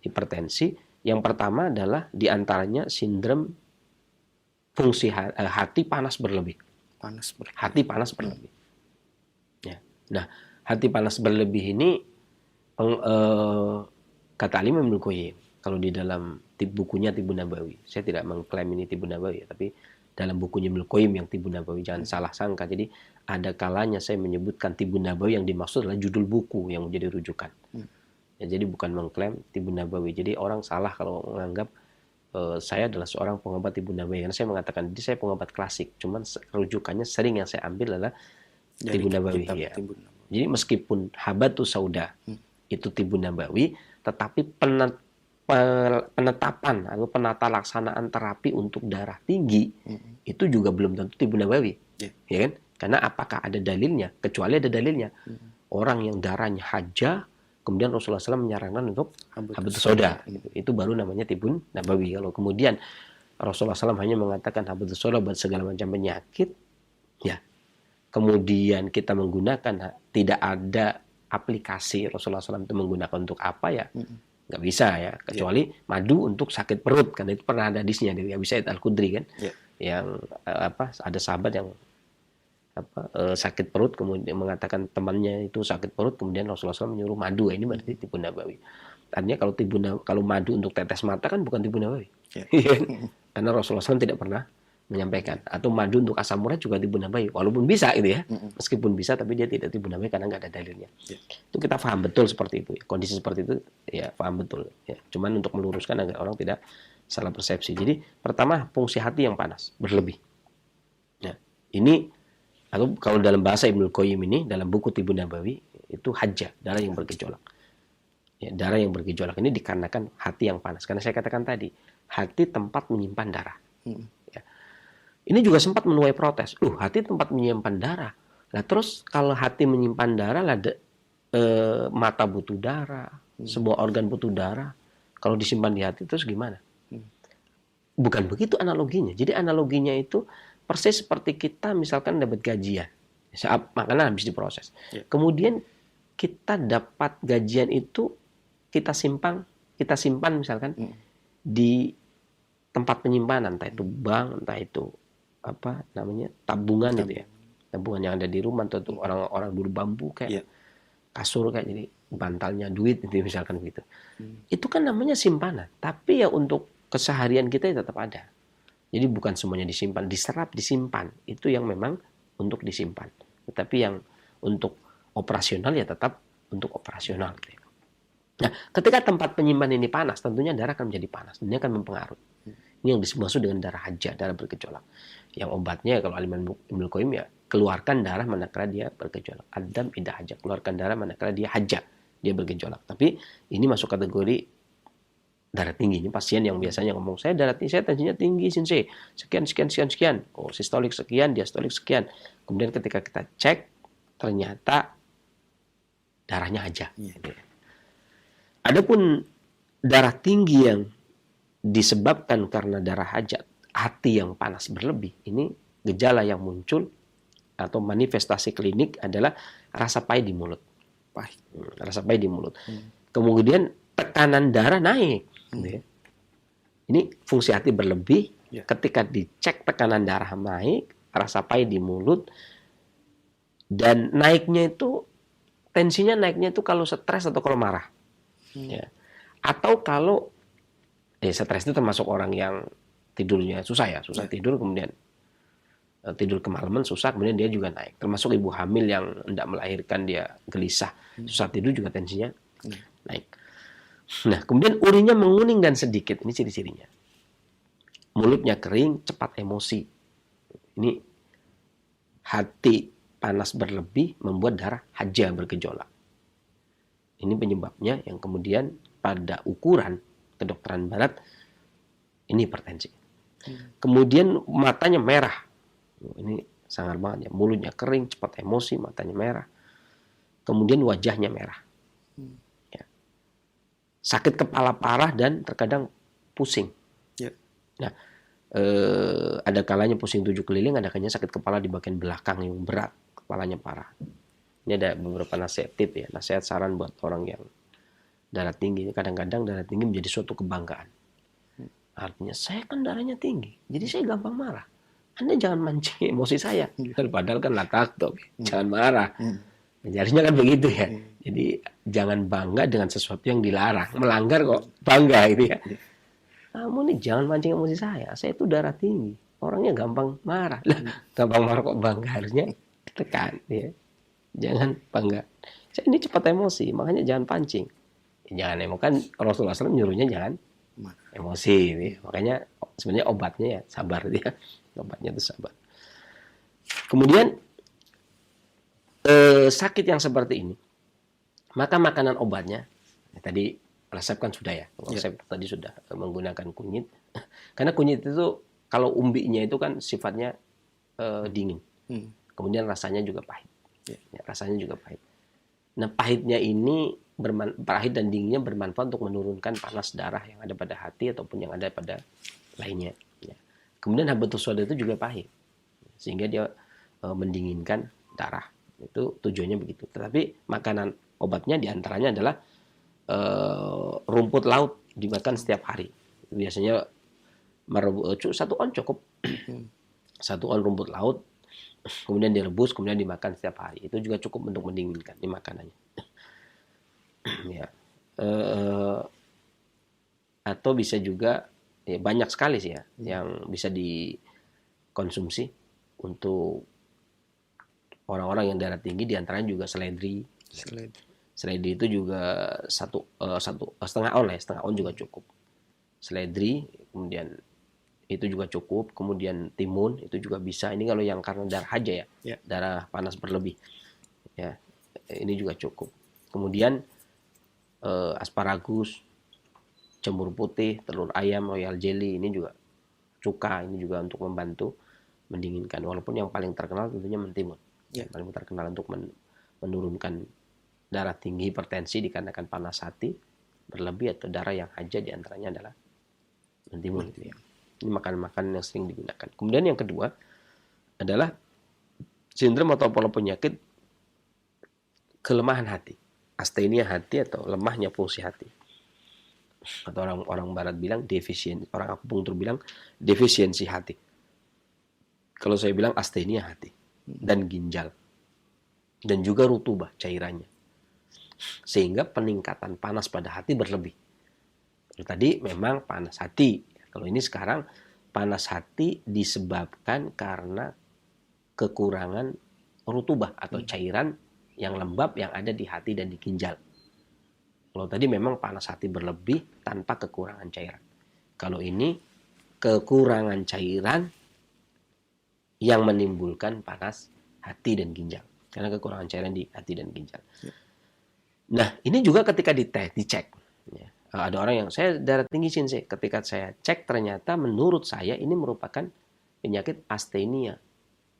hipertensi, yang pertama adalah diantaranya sindrom fungsi hati panas berlebih. Hati panas berlebih. Ya. Nah, hati panas berlebih ini kata Al-Imam Ibnu Qayyim kalau di dalam bukunya Tibun Nabawi. Saya tidak mengklaim ini Tibun Nabawi, tapi dalam bukunya Ibnu Qayyim yang Tibun Nabawi, jangan salah sangka. Jadi ada kalanya saya menyebutkan Tibun Nabawi yang dimaksud adalah judul buku yang menjadi rujukan. Ya, jadi bukan mengklaim Tibun Nabawi. Jadi orang salah kalau menganggap saya adalah seorang pengobat Tibun Nabawi. Karena saya mengatakan jadi saya pengobat klasik. Cuman rujukannya sering yang saya ambil adalah Tibun Nabawi. Ya. Jadi meskipun Habatus Sauda itu Tibun Nabawi, tetapi penetapan atau penata laksanaan terapi untuk darah tinggi itu juga belum tentu Tibun Nabawi, ya kan? Karena apakah ada dalilnya? Kecuali ada dalilnya. Orang yang darahnya haja, kemudian Rasulullah SAW menyarankan untuk Habatus Sauda, gitu. Itu baru namanya Tibun Nabawi. Kalau kemudian Rasulullah SAW hanya mengatakan Habatus Sauda buat segala macam penyakit, ya. Kemudian kita menggunakan tidak ada aplikasi Rasulullah SAW itu menggunakan untuk apa ya? Nggak bisa ya, kecuali madu untuk sakit perut, karena itu pernah ada hadisnya dari Abi Sa'id Al-Khudri kan, yang ada sahabat yang sakit perut kemudian mengatakan temannya itu sakit perut, kemudian Rasulullah SAW menyuruh madu. Ini berarti Tibun Nabawi. Artinya kalau madu untuk tetes mata kan bukan Tibun Nabawi, karena Rasulullah SAW tidak pernah menyampaikan. Atau madu untuk asam urat juga Tibun Nabawi, walaupun bisa gitu ya, meskipun bisa tapi dia tidak Tibun Nabawi karena nggak ada dalilnya. Itu kita paham betul seperti itu ya. Kondisi seperti itu ya paham betul ya. Cuman untuk meluruskan agar orang tidak salah persepsi. Jadi pertama fungsi hati yang panas berlebih. Nah, ini atau kalau dalam bahasa Ibnu Qayyim ini dalam buku Tibbun Nabawi itu hajjah, darah yang bergejolak. Ya, darah yang bergejolak ini dikarenakan hati yang panas. Karena saya katakan tadi, hati tempat menyimpan darah. Ya. Ini juga sempat menuai protes. Hati tempat menyimpan darah. Nah, terus kalau hati menyimpan darah, mata butuh darah, sebuah organ butuh darah. Kalau disimpan di hati terus gimana? Bukan begitu analoginya. Jadi analoginya itu persis seperti kita misalkan dapat gajian. Makanan habis diproses. Ya. Kemudian kita dapat gajian itu kita simpan misalkan di tempat penyimpanan, entah itu bank, entah itu tabungan gitu ya. Tabungan yang ada di rumah atau orang-orang dulu bambu kayak kasur kayak jadi bantalnya duit gitu misalkan gitu. Itu kan namanya simpanan. Tapi ya untuk keseharian kita tetap ada. Jadi bukan semuanya disimpan, diserap, disimpan. Itu yang memang untuk disimpan. Tetapi yang untuk operasional ya tetap untuk operasional. Nah, ketika tempat penyimpan ini panas, tentunya darah akan menjadi panas. Ini akan mempengaruhi. Ini yang dimaksud dengan darah hajjah, darah bergejolak. Yang obatnya kalau Al-Imam Ibnu Qayyim ya keluarkan darah manakala dia bergejolak. Adam idah hajjah, keluarkan darah manakala dia hajjah, dia bergejolak. Tapi ini masuk kategori darah tinggi. Ini pasien yang biasanya ngomong, saya darah tinggi, saya tensinya tinggi, sensei. Sekian. Oh, sistolik sekian, diastolik sekian. Kemudian ketika kita cek, ternyata darahnya hajjah. Adapun darah tinggi yang disebabkan karena darah hajat, hati yang panas berlebih, ini gejala yang muncul atau manifestasi klinik adalah rasa pahit di mulut. Rasa pahit di mulut. Kemudian tekanan darah naik. Ini fungsi hati berlebih. Ketika dicek tekanan darah naik, rasa pahit di mulut, dan naiknya itu, tensinya naiknya itu kalau stres atau kalau marah. Ya. Atau kalau stres itu termasuk orang yang tidurnya susah tidur, kemudian tidur kemalaman susah, kemudian dia juga naik. Termasuk ibu hamil yang hendak melahirkan dia gelisah, susah tidur juga tensinya naik. Nah, kemudian urinnya menguning dan sedikit, ini ciri-cirinya. Mulutnya kering, cepat emosi. Ini hati panas berlebih membuat darah hajjah bergejolak. Ini penyebabnya yang kemudian pada ukuran kedokteran barat ini hipertensi. Kemudian matanya merah. Ini sangat banget ya. Mulutnya kering, cepat emosi, matanya merah. Kemudian wajahnya merah. Ya. Sakit kepala parah dan terkadang pusing. Nah, ada kalanya pusing 7 keliling, ada kalanya sakit kepala di bagian belakang yang berat, kepalanya parah. Ini ada beberapa nasihat tip ya, nasihat saran buat orang yang darah tinggi. Kadang-kadang darah tinggi menjadi suatu kebanggaan. Artinya saya kan darahnya tinggi, jadi saya gampang marah. Anda jangan mancing emosi saya. Padahal kan latakto, jangan marah. Harusnya kan begitu ya. Jadi jangan bangga dengan sesuatu yang dilarang. Melanggar kok bangga gitu ya. Kamu nih jangan mancing emosi saya itu darah tinggi. Orangnya gampang marah. Gampang marah kok bangga, harusnya tekan ya. Jangan bangga. Saya ini cepat emosi, makanya jangan pancing. Jangan emosi, kan Rasulullah SAW nyuruhnya jangan emosi. Gitu. Makanya sebenarnya obatnya ya sabar dia. Obatnya itu sabar. Kemudian sakit yang seperti ini, maka makanan obatnya tadi resep kan sudah ya. Resep tadi sudah menggunakan kunyit. Karena kunyit itu kalau umbinya itu kan sifatnya dingin. Kemudian rasanya juga pahit. Ya, rasanya juga pahit. Nah, pahitnya ini pahit dan dinginnya bermanfaat untuk menurunkan panas darah yang ada pada hati ataupun yang ada pada lainnya. Ya. Kemudian habatus sauda itu juga pahit, sehingga dia mendinginkan darah. Itu tujuannya begitu. Tetapi makanan obatnya diantaranya adalah rumput laut dimakan setiap hari. Biasanya 1 on cukup. 1 on rumput laut. Kemudian direbus, kemudian dimakan setiap hari. Itu juga cukup untuk mendinginkan ini makanannya. Ya. Atau bisa juga ya banyak sekali sih ya yang bisa dikonsumsi untuk orang-orang yang darah tinggi, diantaranya juga seledri. Seledri itu juga 1,5 on lah ya, 1/2 on juga cukup. Seledri kemudian itu juga cukup, kemudian timun itu juga bisa. Ini kalau yang karena darah haja ya, Ya. darah panas berlebih ya, ini juga cukup. Kemudian asparagus, jamur putih, telur ayam, royal jelly, ini juga cuka, ini juga untuk membantu mendinginkan. Walaupun yang paling terkenal tentunya mentimun, yang paling terkenal untuk menurunkan darah tinggi, hipertensi dikarenakan panas hati berlebih atau darah yang haja, diantaranya adalah mentimun gitu ya. Ini makanan-makanan yang sering digunakan. Kemudian yang kedua adalah sindrom atau pola penyakit kelemahan hati, astenia hati atau lemahnya fungsi hati. Atau orang barat bilang defisiensi, orang akupunktur bilang defisiensi hati. Kalau saya bilang astenia hati dan ginjal dan juga rutubah cairannya, sehingga peningkatan panas pada hati berlebih. Tadi memang panas hati. Kalau ini sekarang panas hati disebabkan karena kekurangan rutubah atau cairan yang lembab yang ada di hati dan di ginjal. Kalau tadi memang panas hati berlebih tanpa kekurangan cairan. Kalau ini kekurangan cairan yang menimbulkan panas hati dan ginjal. Karena kekurangan cairan di hati dan ginjal. Nah, ini juga ketika dicek. Ya. Ada orang yang, saya darah tinggi sih. Ketika saya cek, ternyata menurut saya ini merupakan penyakit astenia,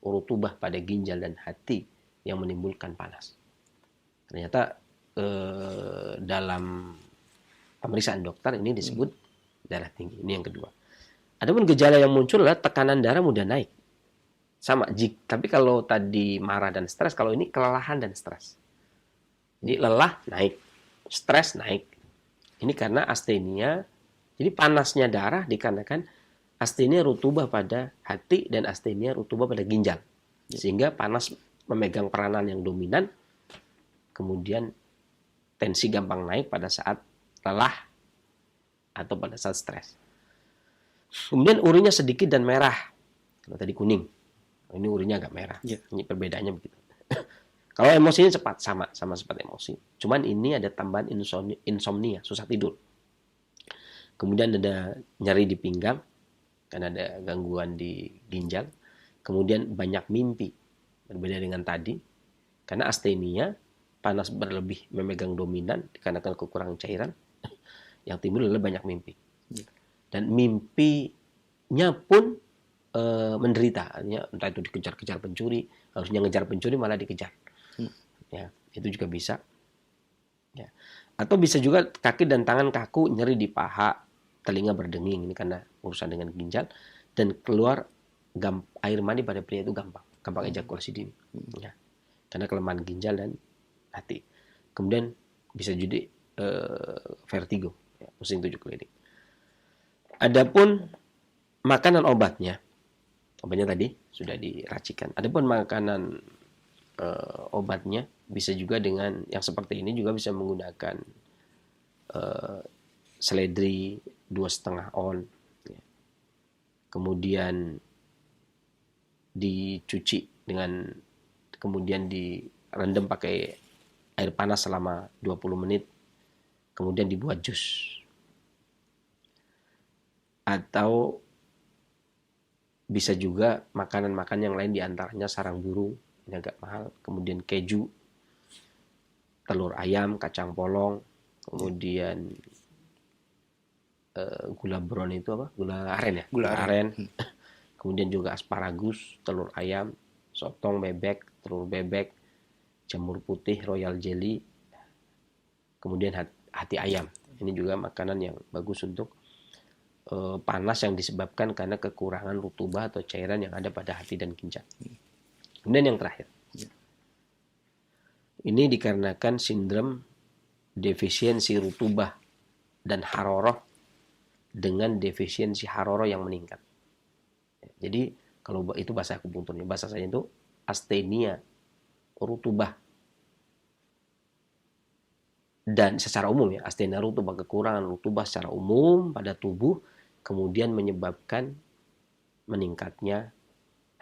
rutubah pada ginjal dan hati yang menimbulkan panas. Ternyata dalam pemeriksaan dokter ini disebut darah tinggi. Ini yang kedua. Adapun gejala yang muncul adalah tekanan darah mudah naik. Sama, tapi kalau tadi marah dan stres, kalau ini kelelahan dan stres. Jadi lelah naik, stres naik. Ini karena astenia, jadi panasnya darah dikarenakan astenia rutubah pada hati dan astenia rutubah pada ginjal. Sehingga panas memegang peranan yang dominan, kemudian tensi gampang naik pada saat lelah atau pada saat stres. Kemudian urinnya sedikit dan merah. Kalau tadi kuning, ini urinnya agak merah. Ini perbedaannya begitu. Kalau emosinya cepat, sama seperti emosi. Cuman ini ada tambahan insomnia, susah tidur. Kemudian ada nyeri di pinggang, karena ada gangguan di ginjal. Kemudian banyak mimpi, berbeda dengan tadi. Karena astenia, panas berlebih memegang dominan, dikarenakan kekurangan cairan, yang timbul adalah banyak mimpi. Dan mimpinya pun menderita. Entah itu dikejar-kejar pencuri, harusnya ngejar pencuri malah dikejar. Ya, itu juga bisa. Ya. Atau bisa juga kaki dan tangan kaku, nyeri di paha, telinga berdenging, ini karena urusan dengan ginjal, dan keluar air mani pada pria itu gampang ejakulasi dini. Ya. Karena kelemahan ginjal dan hati. Kemudian bisa jadi vertigo, ya, pusing tujuh keliling. Adapun makanan obatnya tadi sudah diracikan. Adapun makanan obatnya bisa juga dengan yang seperti ini, juga bisa menggunakan seledri 2,5 on, ya. Kemudian dicuci kemudian direndam pakai air panas selama 20 menit, kemudian dibuat jus. Atau bisa juga makanan-makanan yang lain, diantaranya sarang burung, ini agak mahal, kemudian keju, telur ayam, kacang polong, kemudian gula brown itu apa? Gula aren ya? Gula aren. Kemudian juga asparagus, telur ayam, sotong bebek, telur bebek, jamur putih, royal jelly, kemudian hati ayam. Ini juga makanan yang bagus untuk panas yang disebabkan karena kekurangan rutubah atau cairan yang ada pada hati dan ginjal. Kemudian yang terakhir, ini dikarenakan sindrom defisiensi rutubah dan haroroh dengan defisiensi haroroh yang meningkat. Jadi kalau itu bahasa akupunkturnya, bahasa saya itu astenia rutubah, dan secara umum ya, astenia rutubah, kekurangan rutubah secara umum pada tubuh, kemudian menyebabkan meningkatnya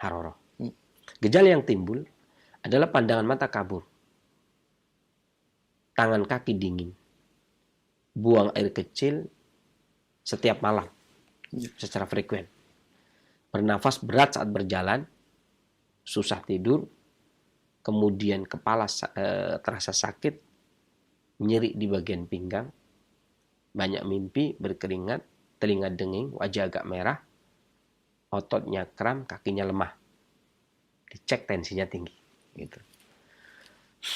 haroroh. Gejala yang timbul adalah pandangan mata kabur, tangan kaki dingin, buang air kecil setiap malam, secara frekuen. Bernafas berat saat berjalan, susah tidur, kemudian kepala terasa sakit, nyeri di bagian pinggang, banyak mimpi, berkeringat, telinga denging, wajah agak merah, ototnya kram, kakinya lemah. Dicek tensinya tinggi. Gitu.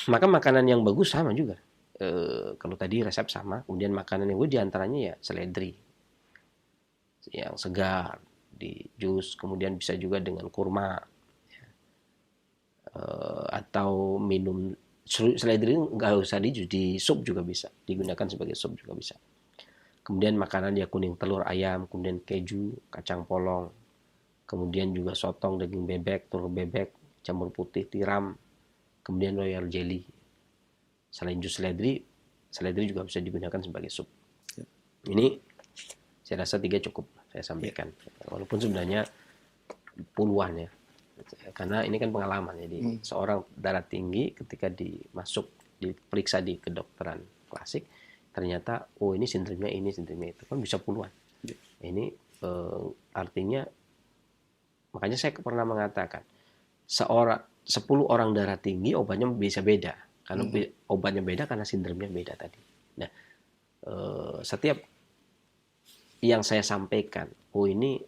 Maka makanan yang bagus sama juga. Kalau tadi resep sama, kemudian makanan yang bagus diantaranya ya seledri, yang segar, di jus, kemudian bisa juga dengan kurma, atau minum seledri nggak usah di jus, di sup juga bisa, digunakan sebagai sup juga bisa. Kemudian makanan ya kuning telur ayam, kemudian keju, kacang polong, kemudian juga sotong daging bebek, telur bebek, jamur putih, tiram, kemudian royal jelly. Selain jus seledri juga bisa digunakan sebagai sup. Ini saya rasa 3 cukup saya sampaikan. Walaupun sebenarnya puluhan ya. Karena ini kan pengalaman. Jadi seorang darah tinggi ketika diperiksa di kedokteran klasik, ternyata ini sindromnya ini, sindromnya itu. Kan bisa puluhan. Ini artinya, makanya saya pernah mengatakan 10 orang darah tinggi obatnya bisa beda. Karena obatnya beda karena sindromnya beda tadi. Nah, setiap yang saya sampaikan, ini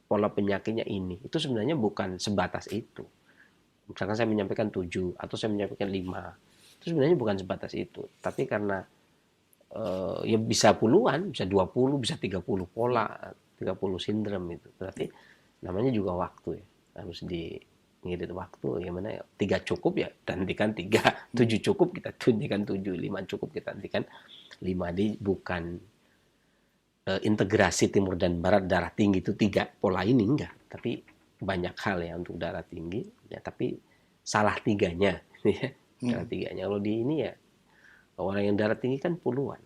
pola penyakitnya ini, itu sebenarnya bukan sebatas itu. Misalkan saya menyampaikan 7 atau saya menyampaikan 5, itu sebenarnya bukan sebatas itu. Tapi karena ya bisa puluhan, bisa 20, bisa 30 pola, 30 sindrom itu. Berarti namanya juga waktu ya. Harus ngirit waktu, gimana ya, 3 cukup ya hentikan 3, 7 cukup kita hentikan 7, 5 cukup kita hentikan 5. Jadi bukan integrasi timur dan barat darah tinggi itu 3 pola ini, enggak, tapi banyak hal ya untuk darah tinggi ya, tapi salah 3-nya ya. Salah 3-nya kalau di ini ya, orang yang darah tinggi kan puluhan.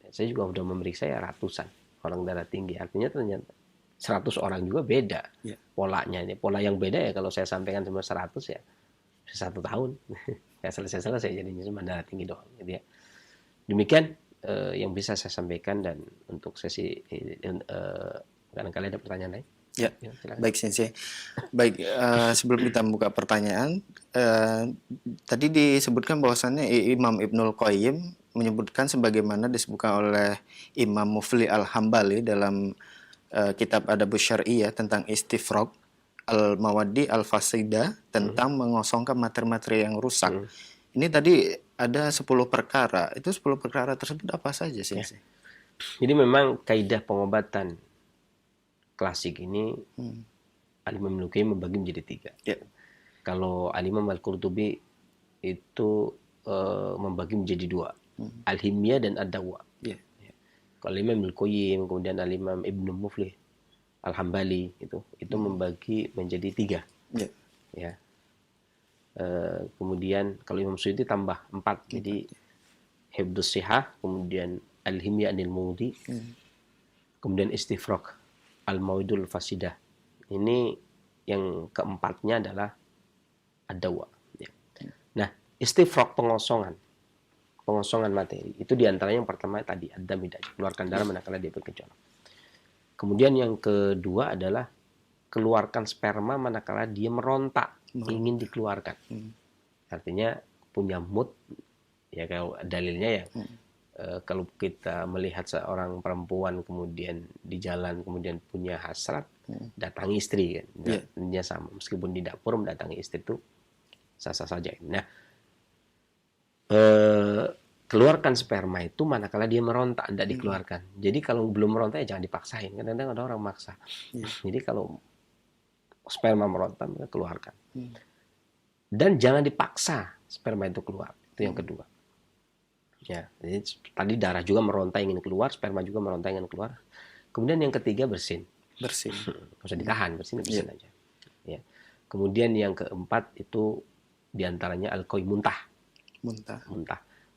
Saya juga udah memeriksa ya ratusan orang darah tinggi, artinya ternyata 100 orang juga beda polanya. Ini pola yang beda ya, kalau saya sampaikan cuma 100 ya 1 tahun ya selesai jadinya cuma darah tinggi doang gitu ya. Demikian yang bisa saya sampaikan, dan untuk sesi barangkali ada pertanyaan lain. Ya, baik Sensei. Baik, sebelum kita membuka pertanyaan, tadi disebutkan bahwasannya Imam Ibnul Qayyim menyebutkan sebagaimana disebutkan oleh Imam Mufli Al-Hambali dalam kitab Adabus Syar'iyyah tentang istifraq al-mawaddi al-fasida, tentang mengosongkan materi-materi yang rusak. Ini tadi ada 10 perkara. Itu 10 perkara tersebut apa saja sih? Ya. Jadi memang kaidah pengobatan klasik ini Al-Imam Ibnul Qayyim membagi menjadi 3. Ya. Kalau Al-Imam Al-Qurtubi itu membagi menjadi 2. Al-Himyah dan Ad-Dawa. Ya. Kalau Imam Ibnul Qayyim, kemudian Al-Imam Ibnu Muflih Al-Hambali itu membagi menjadi 3. Ya. Kemudian kalau Imam Suyuti tambah 4. Jadi Hifdzus Shihah, kemudian Al-Himyah Anil Mawdi, kemudian Istifraq Al-Mawidul Fasidah. Ini yang keempatnya adalah Ad-Dawa. Ya. Nah, istifraq pengosongan materi itu diantaranya yang pertama tadi ad-dam, keluarkan darah manakala dia bergejolak. Kemudian yang kedua adalah keluarkan sperma manakala dia meronta, ingin dikeluarkan. Artinya punya mood ya, kalau dalilnya ya kalau kita melihat seorang perempuan kemudian di jalan kemudian punya hasrat, datangi istri kan. Dia sama, meskipun di dapur mendatangi istri itu sah-sah saja. Nah, keluarkan sperma itu manakala dia meronta, tidak dikeluarkan. Jadi kalau belum meronta ya jangan dipaksain. Kadang-kadang ada orang maksa. Jadi kalau sperma meronta, maka keluarkan. Dan jangan dipaksa sperma itu keluar. Itu yang kedua. Ya, jadi tadi darah juga meronta ingin keluar, sperma juga meronta ingin keluar. Kemudian yang ketiga bersin. Nggak usah ditahan, bersin aja. Ya. Kemudian yang keempat itu diantaranya al-qai, muntah.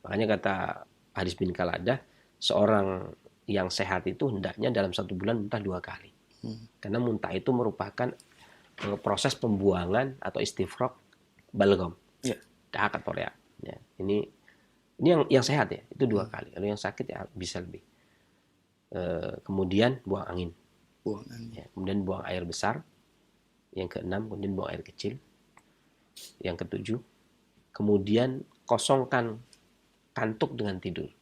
Makanya kata Hadis bin Qaladah, seorang yang sehat itu hendaknya dalam 1 bulan muntah 2 kali. Karena muntah itu merupakan proses pembuangan atau istifraq balgham. Dahak atau reak. Ya. Ini yang sehat ya, itu 2 kali. Kalau yang sakit ya bisa lebih. Kemudian buang angin. Buang angin. Ya, kemudian buang air besar. Yang keenam, kemudian buang air kecil. Yang ketujuh, kemudian kosongkan kantuk dengan tidur.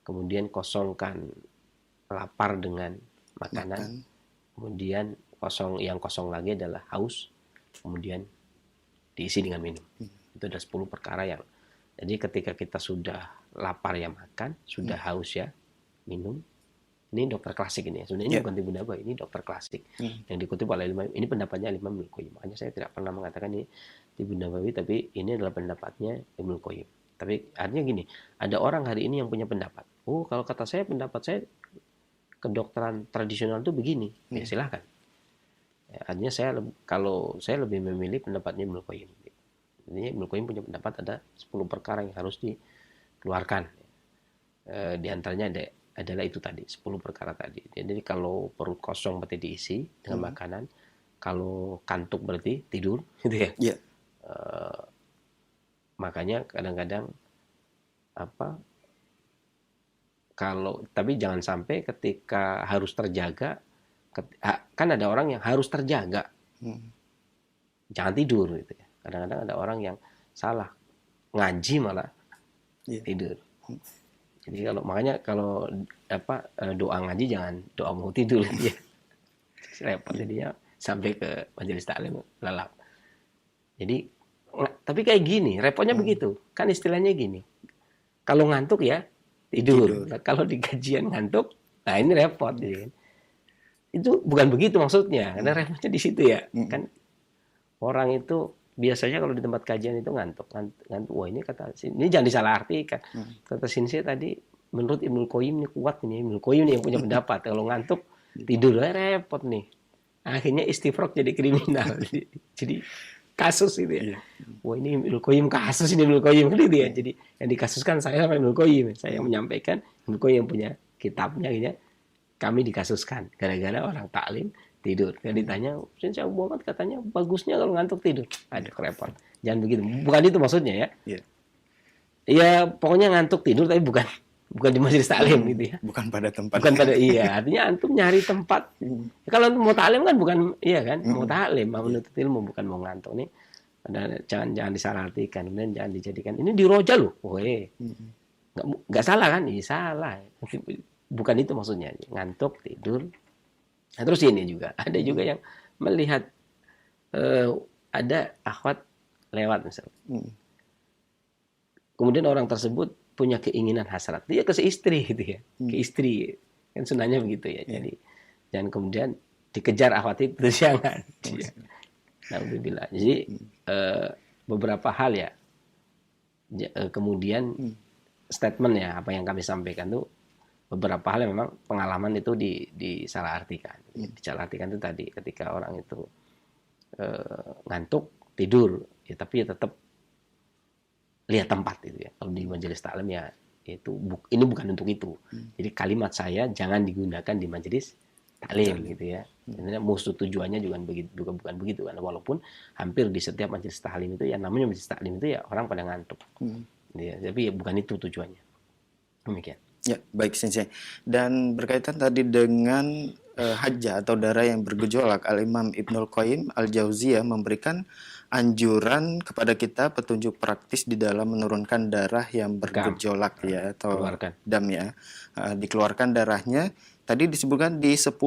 Kemudian kosongkan lapar dengan makanan. Kemudian yang kosong lagi adalah haus. Kemudian diisi dengan minum. Itu ada 10 perkara yang. Jadi ketika kita sudah lapar ya makan, sudah haus ya minum. Ini dokter klasik ini ya. Sebenarnya ini bukan Tibu Nabawi, ini dokter klasik. Yang dikutip oleh Imam, ini pendapatnya Imam Ibnul Qayyim. Makanya saya tidak pernah mengatakan ini Tibu Nabawi, tapi ini adalah pendapatnya Ibnul Qayyim. Tapi artinya gini, ada orang hari ini yang punya pendapat. Oh, kalau kata saya, pendapat saya kedokteran tradisional itu begini. Ya silahkan. Ya, artinya kalau saya lebih memilih pendapatnya Ibnul Qayyim. Ini Ibnul Qayyim punya pendapat ada 10 perkara yang harus dikeluarkan. Di antaranya adalah itu tadi, 10 perkara tadi. Jadi kalau perut kosong berarti diisi dengan makanan. Kalau kantuk berarti tidur, gitu ya. Yeah. Makanya kadang-kadang tapi jangan sampai ketika harus terjaga, kan ada orang yang harus terjaga. Jangan tidur gitu ya. Kadang-kadang ada orang yang salah, ngaji malah tidur. Jadi makanya kalau doa ngaji jangan doa mau tidur ya. Repot jadinya sampai ke majelis taklim lelap. Jadi tapi kayak gini, repotnya begitu. Kan istilahnya gini. Kalau ngantuk ya tidur. Nah, kalau di kajian ngantuk, nah ini repot ya. Itu bukan begitu maksudnya. Karena repotnya di situ ya. Kan orang itu biasanya kalau di tempat kajian itu ngantuk. Wah, ini jangan disalahartikan. Kata Sinsi tadi, menurut Ibnul Qayyim ini kuat nih. Ibnul Qayyim ini yang punya pendapat. Kalau ngantuk tidur repot nih. Akhirnya istifrok jadi kriminal. Jadi kasus itu ya. Wah, ini Ibnul Qayyim kasus ini Ibnul Qayyim gitu ya. Jadi yang dikasuskan saya sama Ibnul Qayyim. Saya yang menyampaikan, Ibnul Qayyim yang punya kitabnya gitu ya. Kami dikasuskan gara-gara orang taklim tidur. Kalau ditanya, Sinsi Abu Muhammad katanya bagusnya kalau ngantuk tidur. Aduh, repot. Jangan begitu. Bukan itu maksudnya ya. Ya pokoknya ngantuk tidur tapi bukan di majelis taklim gitu ya. Bukan pada tempat. Artinya antum nyari tempat. Kalau mau taklim kan bukan mau taklim, mau menuntut ilmu bukan mau ngantuk nih. Jangan disalahartikan, kemudian jangan dijadikan ini di roja loh. Enggak salah kan? Iya salah. Bukan itu maksudnya. Ngantuk tidur. Nah, terus ini juga ada juga yang melihat ada akhwat lewat misalnya. Kemudian orang tersebut punya keinginan hasrat, dia ke istri gitu ya, ke istri kan sunahnya begitu ya. Jadi jangan kemudian dikejar akhwat itu jangan. Alhamdulillah. Jadi beberapa hal ya. Kemudian statement ya apa yang kami sampaikan tuh beberapa hal yang memang pengalaman itu disalahartikan. Disalahartikan itu tadi ketika orang itu ngantuk tidur, ya tapi ya tetap lihat tempat itu ya. Kalau di majelis taklim ya itu ini bukan untuk itu. Jadi kalimat saya jangan digunakan di majelis taklim gitu ya. Sebenarnya musuh tujuannya juga bukan begitu kan. Walaupun hampir di setiap majelis taklim itu ya namanya majelis taklim itu ya orang pada ngantuk. Ya, tapi ya bukan itu tujuannya. Demikian. Ya, baik Sensei. Dan berkaitan tadi dengan haja atau darah yang bergejolak, Al-Imam Ibnul Qayyim Al-Jauziyah memberikan anjuran kepada kita petunjuk praktis di dalam menurunkan darah yang bergejolak ya atau dam ya. Dikeluarkan darahnya tadi disebutkan di 10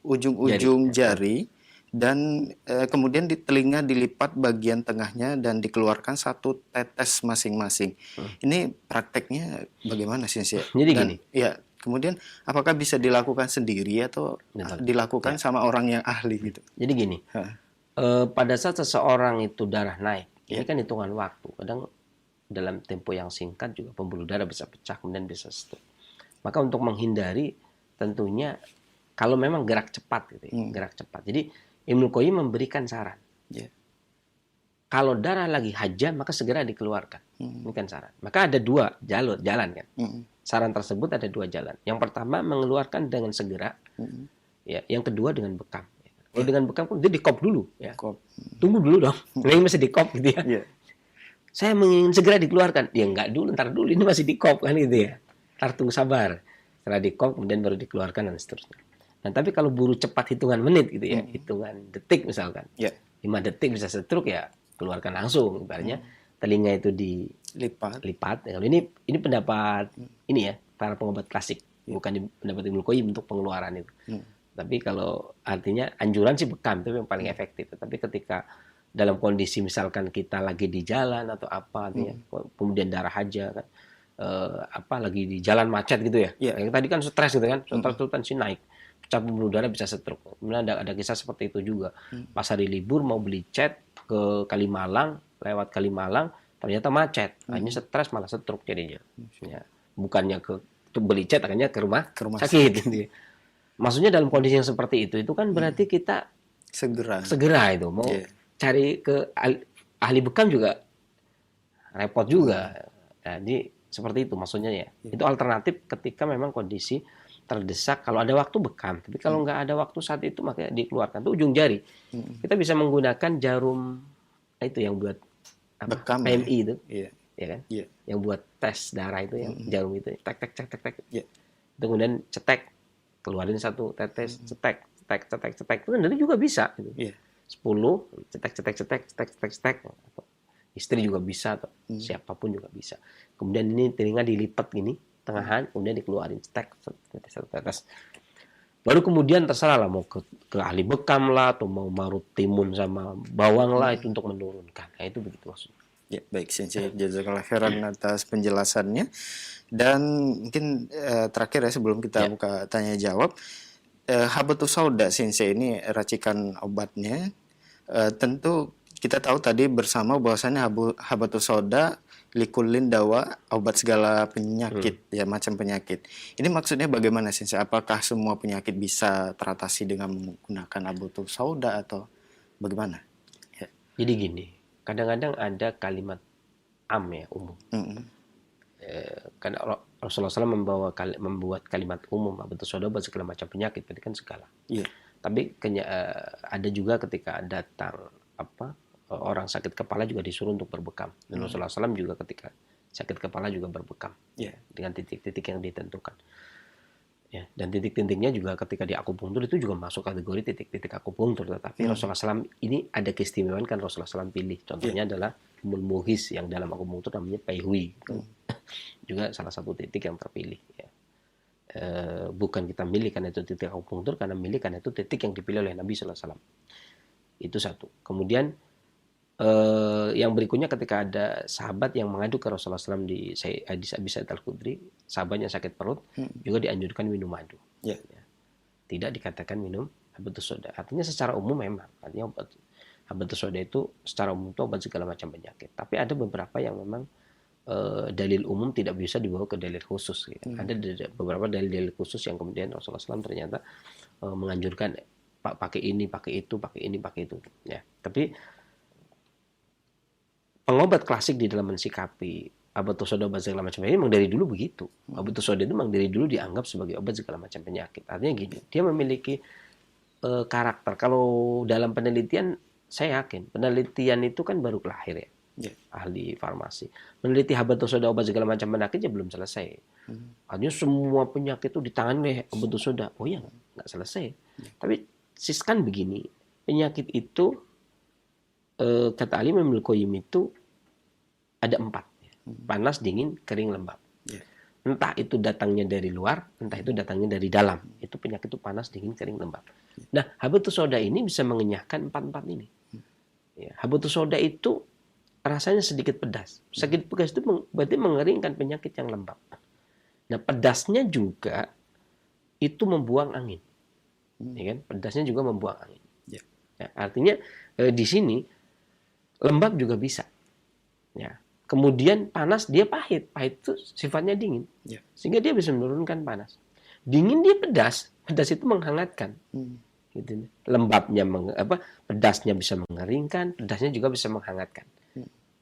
ujung-ujung jari dan kemudian di telinga dilipat bagian tengahnya dan dikeluarkan 1 tetes masing-masing. Ini prakteknya bagaimana sih? Jadi gini. Ya, kemudian apakah bisa dilakukan sendiri atau dilakukan sama orang yang ahli gitu? Jadi gini. Pada saat seseorang itu darah naik, ini kan hitungan waktu. Kadang dalam tempo yang singkat juga pembuluh darah bisa pecah kemudian bisa stop. Maka untuk menghindari tentunya kalau memang gerak cepat gitu ya, gerak cepat. Jadi Ibnu Qayyim memberikan saran. Kalau darah lagi haja maka segera dikeluarkan. Ini kan saran. Maka ada 2 jalan kan. Saran tersebut ada 2 jalan. Yang pertama mengeluarkan dengan segera. Ya, yang kedua dengan bekam. Kalau dengan bekam dia dikop dulu ya. Tunggu dulu dong. Ini masih dikop gitu ya. Saya ingin segera dikeluarkan. Ya enggak dulu, ntar dulu ini masih dikop kan gitu ya. Ntar tunggu sabar. Setelah dikop kemudian baru dikeluarkan dan seterusnya. Nah, tapi kalau buru cepat hitungan menit gitu ya, hitungan detik misalkan. Ya. 5 detik bisa stroke ya, keluarkan langsung. Ibaratnya telinga itu Lipat. dilipat. Kalau ini pendapat ini ya, para pengobat klasik, bukan pendapat Ibnu Qayyim untuk pengeluaran itu. Tapi kalau artinya anjuran sih bekam itu yang paling efektif. Tapi ketika dalam kondisi misalkan kita lagi di jalan atau apa, artinya, kemudian darah haja kan, lagi di jalan macet gitu ya. Yang tadi kan stres gitu kan, stres itu tensi naik, pecah pembuluh darah bisa stroke. Kemudian ada kisah seperti itu juga. Pas hari libur mau beli cat ke Kalimalang, lewat Kalimalang ternyata macet. Akhirnya stres malah stroke jadinya. Ya, bukannya ke beli cat, akhirnya ke rumah sakit gitu ya. Maksudnya dalam kondisi yang seperti itu kan berarti kita segera itu mau cari ke ahli bekam juga repot juga. Jadi seperti itu maksudnya ya. Itu alternatif ketika memang kondisi terdesak. Kalau ada waktu bekam, tapi kalau nggak ada waktu saat itu makanya dikeluarkan tuh ujung jari. Kita bisa menggunakan jarum itu yang buat bekam, PMI itu, ya kan? Yang buat tes darah itu yang jarum itu, tek. Itu kemudian cetek, keluarin satu tetes, cetek. Itu dari juga bisa. Gitu. 10 cetek. Istri juga bisa, atau siapapun juga bisa. Kemudian ini telinga dilipat gini, tengahan, kemudian dikeluarin cetek, tetes. Baru kemudian terserah lah mau ke ahli bekam lah atau mau marut timun sama bawang lah itu untuk menurunkan. Nah, itu begitu maksudnya. Ya, baik Sensei, jazakallah khairan atas penjelasannya. Dan mungkin terakhir ya sebelum kita buka tanya jawab, Habatus Sauda Sensei ini racikan obatnya. Tentu kita tahu tadi bersama bahwasannya Habatus Sauda likulin dawa, obat segala penyakit, ya macam penyakit. Ini maksudnya bagaimana Sensei? Apakah semua penyakit bisa teratasi dengan menggunakan Habatus Sauda atau bagaimana? Ya. Jadi gini, kadang-kadang ada kalimat ya, umum. Karena Rasulullah SAW membuat kalimat umum Habatus Sauda buat segala macam penyakit, berarti kan segala. Tapi ada juga ketika datang orang sakit kepala juga disuruh untuk berbekam. Dan Rasulullah SAW juga ketika sakit kepala juga berbekam dengan titik-titik yang ditentukan. Ya, dan titik-titiknya juga ketika di akupunktur itu juga masuk kategori titik-titik akupunktur. Tetapi Rasulullah SAW ini ada keistimewaan kan Rasulullah SAW pilih. Contohnya adalah mulmuhis yang dalam akupunktur namanya Peihui. Juga salah satu titik yang terpilih. Ya. Bukan kita milih karena itu titik akupunktur, karena milih karena itu titik yang dipilih oleh Nabi SAW. Itu satu. Kemudian yang berikutnya ketika ada sahabat yang mengadu ke Rasulullah SAW di Abi Sa'id Al-Khudri, sahabatnya sakit perut, juga dianjurkan minum madu. Ya. Tidak dikatakan minum Habatus Sauda. Artinya secara umum memang, artinya Habatus Sauda itu secara umum itu obat segala macam penyakit. Tapi ada beberapa yang memang dalil umum tidak bisa dibawa ke dalil khusus. Gitu. Ada beberapa dalil khusus yang kemudian Rasulullah SAW ternyata menganjurkan pakai ini, pakai itu, pakai ini, pakai itu. Ya. Tapi pengobat klasik di dalam mensikapi Habatus Sauda obat segala macam penyakit memang dari dulu begitu. Habatus Sauda itu memang dari dulu dianggap sebagai obat segala macam penyakit. Artinya gini, dia memiliki karakter. Kalau dalam penelitian, saya yakin penelitian itu kan baru lahir ya. Ahli farmasi meneliti Habatus Sauda obat segala macam penyakit ya belum selesai. Artinya semua penyakit itu ditangani oleh Habatus Sauda. Oh ya, nggak selesai. Tapi siskan begini, penyakit itu kata Ali Ibnu Qayyim itu ada 4. Panas, dingin, kering, lembab. Entah itu datangnya dari luar, entah itu datangnya dari dalam. Itu penyakit itu panas, dingin, kering, lembab. Nah, Habatus Sauda ini bisa mengenyahkan 4 ini. Ya, Habatus Sauda itu rasanya sedikit pedas. Sedikit pedas itu berarti mengeringkan penyakit yang lembab. Nah, pedasnya juga itu membuang angin. Ya kan? Pedasnya juga membuang angin. Ya, artinya di sini lembab juga bisa. Ya. Kemudian panas dia pahit. Pahit itu sifatnya dingin. Sehingga dia bisa menurunkan panas. Dingin dia pedas. Pedas itu menghangatkan. Gitu. Lembabnya pedasnya bisa mengeringkan, pedasnya juga bisa menghangatkan.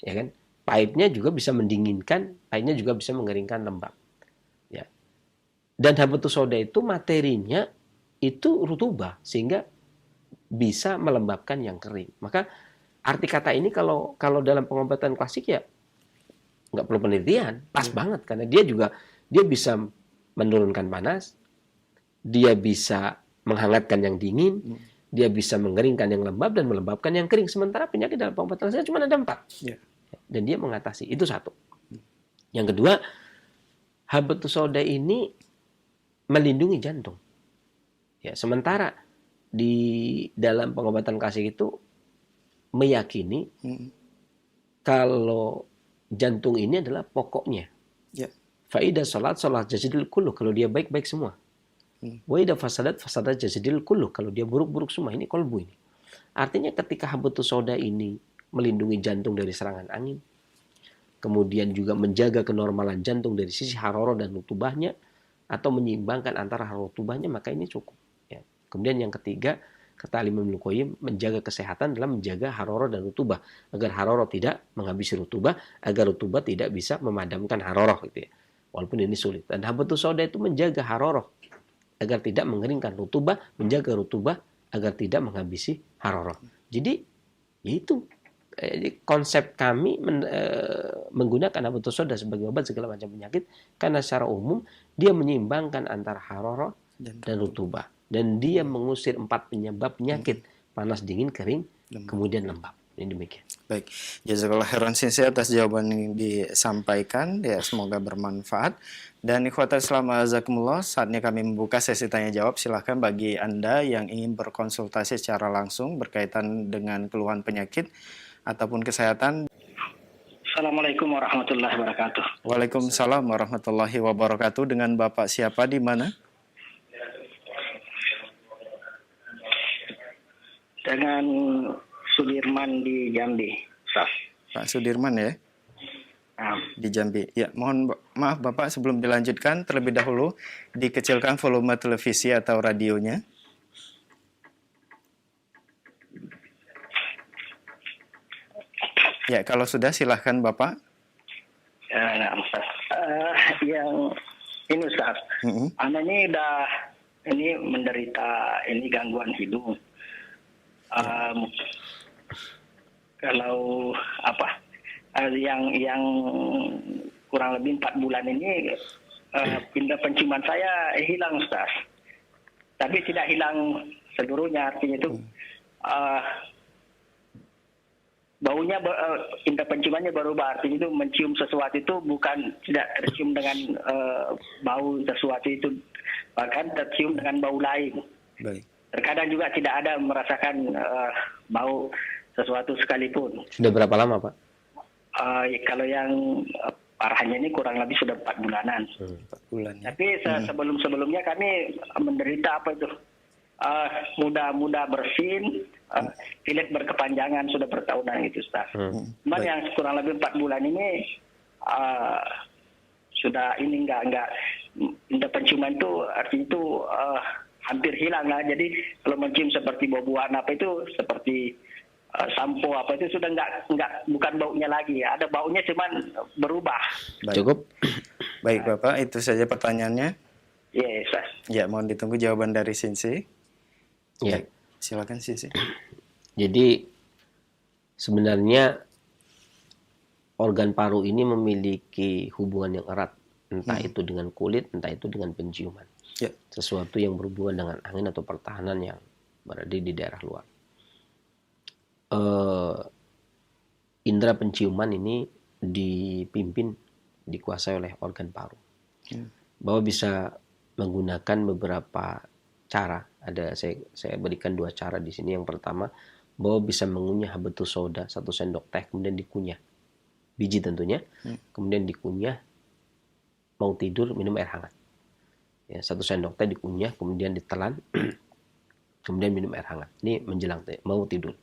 Ya kan? Pahitnya juga bisa mendinginkan, pahitnya juga bisa mengeringkan lembab. Ya. Dan Habatus Sauda itu materinya itu rutubah sehingga bisa melembabkan yang kering. Maka arti kata ini kalau dalam pengobatan klasik ya nggak perlu penelitian, pas banget karena dia bisa menurunkan panas, dia bisa menghangatkan yang dingin, dia bisa mengeringkan yang lembab dan melembabkan yang kering. Sementara penyakit dalam pengobatan langsung cuma ada 4. Ya. Dan dia mengatasi. Itu satu. Yang kedua, habatus sauda ini melindungi jantung. Ya, sementara di dalam pengobatan klasik itu meyakini kalau jantung ini adalah pokoknya. Ya. Faidah salat jasadil kulluh. Kalau dia baik-baik semua. Wa idza fasadat jasadil kulluh. Kalau dia buruk-buruk semua. Ini kolbu ini. Artinya ketika habatus sauda ini melindungi jantung dari serangan angin, kemudian juga menjaga kenormalan jantung dari sisi haroro dan rutubahnya, atau menyeimbangkan antara haroro rutubahnya, maka ini cukup. Ya. Kemudian yang ketiga, kata Imam Ibnu Qayyim, menjaga kesehatan dalam menjaga haroro dan rutubah, agar haroro tidak menghabisi rutubah, agar rutubah tidak bisa memadamkan haroro, gitu ya. Walaupun ini sulit. Dan habatus sauda itu menjaga haroro agar tidak mengeringkan rutubah, menjaga rutubah agar tidak menghabisi haroro. Jadi itu konsep kami menggunakan habatus sauda sebagai obat segala macam penyakit, karena secara umum dia menyeimbangkan antara haroro dan rutubah, dan dia mengusir 4 penyebab penyakit: panas, dingin, kering, kemudian lembab. Ini demikian. Baik, jazakallah khairan Sensei atas jawaban yang disampaikan, ya semoga bermanfaat. Dan ikhwatal Islam azakumullah, saatnya kami membuka sesi tanya jawab. Silahkan bagi Anda yang ingin berkonsultasi secara langsung berkaitan dengan keluhan penyakit ataupun kesehatan. Assalamualaikum warahmatullahi wabarakatuh. Waalaikumsalam warahmatullahi wabarakatuh. Dengan Bapak siapa, di mana? Dengan Sudirman di Jambi, Ustaz. Pak Sudirman ya, di Jambi. Ya, mohon maaf Bapak, sebelum dilanjutkan terlebih dahulu dikecilkan volume televisi atau radionya. Ya, kalau sudah silahkan Bapak. Nah, Ustaz. Yang ini Ustaz, Anda ini menderita gangguan hidung. Kalau yang kurang lebih 4 bulan ini indera penciuman saya hilang, Ustaz. Tapi tidak hilang seluruhnya, artinya itu baunya, indera penciumannya berubah. Artinya itu mencium sesuatu itu bukan tidak tercium dengan bau sesuatu itu, bahkan tercium dengan bau lain. Baik. Terkadang juga tidak ada merasakan bau sesuatu sekalipun. Sudah berapa lama, Pak? Kalau yang parahnya ini kurang lebih sudah 4 bulanan. 4 bulan ya. Tapi sebelum-sebelumnya kami menderita mudah bersin, kulit berkepanjangan sudah bertahunan itu, Ustaz. Cuman yang kurang lebih 4 bulan ini sudah ini enggak indera penciuman itu artinya itu hampir hilang lah. Jadi kalau mencium seperti bau-bauan itu seperti sampo itu sudah bukan baunya lagi. Ada baunya cuman berubah. Baik. Cukup. Baik Bapak, itu saja pertanyaannya. Yes, Ustaz. Ya, mohon ditunggu jawaban dari Sensei. Ya. Baik, silakan Sensei. Jadi sebenarnya organ paru ini memiliki hubungan yang erat, entah itu dengan kulit, entah itu dengan penciuman. Ya. Sesuatu yang berhubungan dengan angin atau pertahanan yang berada di daerah luar. Indera penciuman ini dikuasai oleh organ paru. Bahwa bisa menggunakan beberapa cara. Saya berikan 2 cara di sini. Yang pertama, bahwa bisa mengunyah habatus sauda 1 sendok teh, kemudian dikunyah. Biji tentunya. Kemudian dikunyah, mau tidur minum air hangat. Ya, 1 sendok teh dikunyah, kemudian ditelan, kemudian minum air hangat. Ini menjelang mau tidur.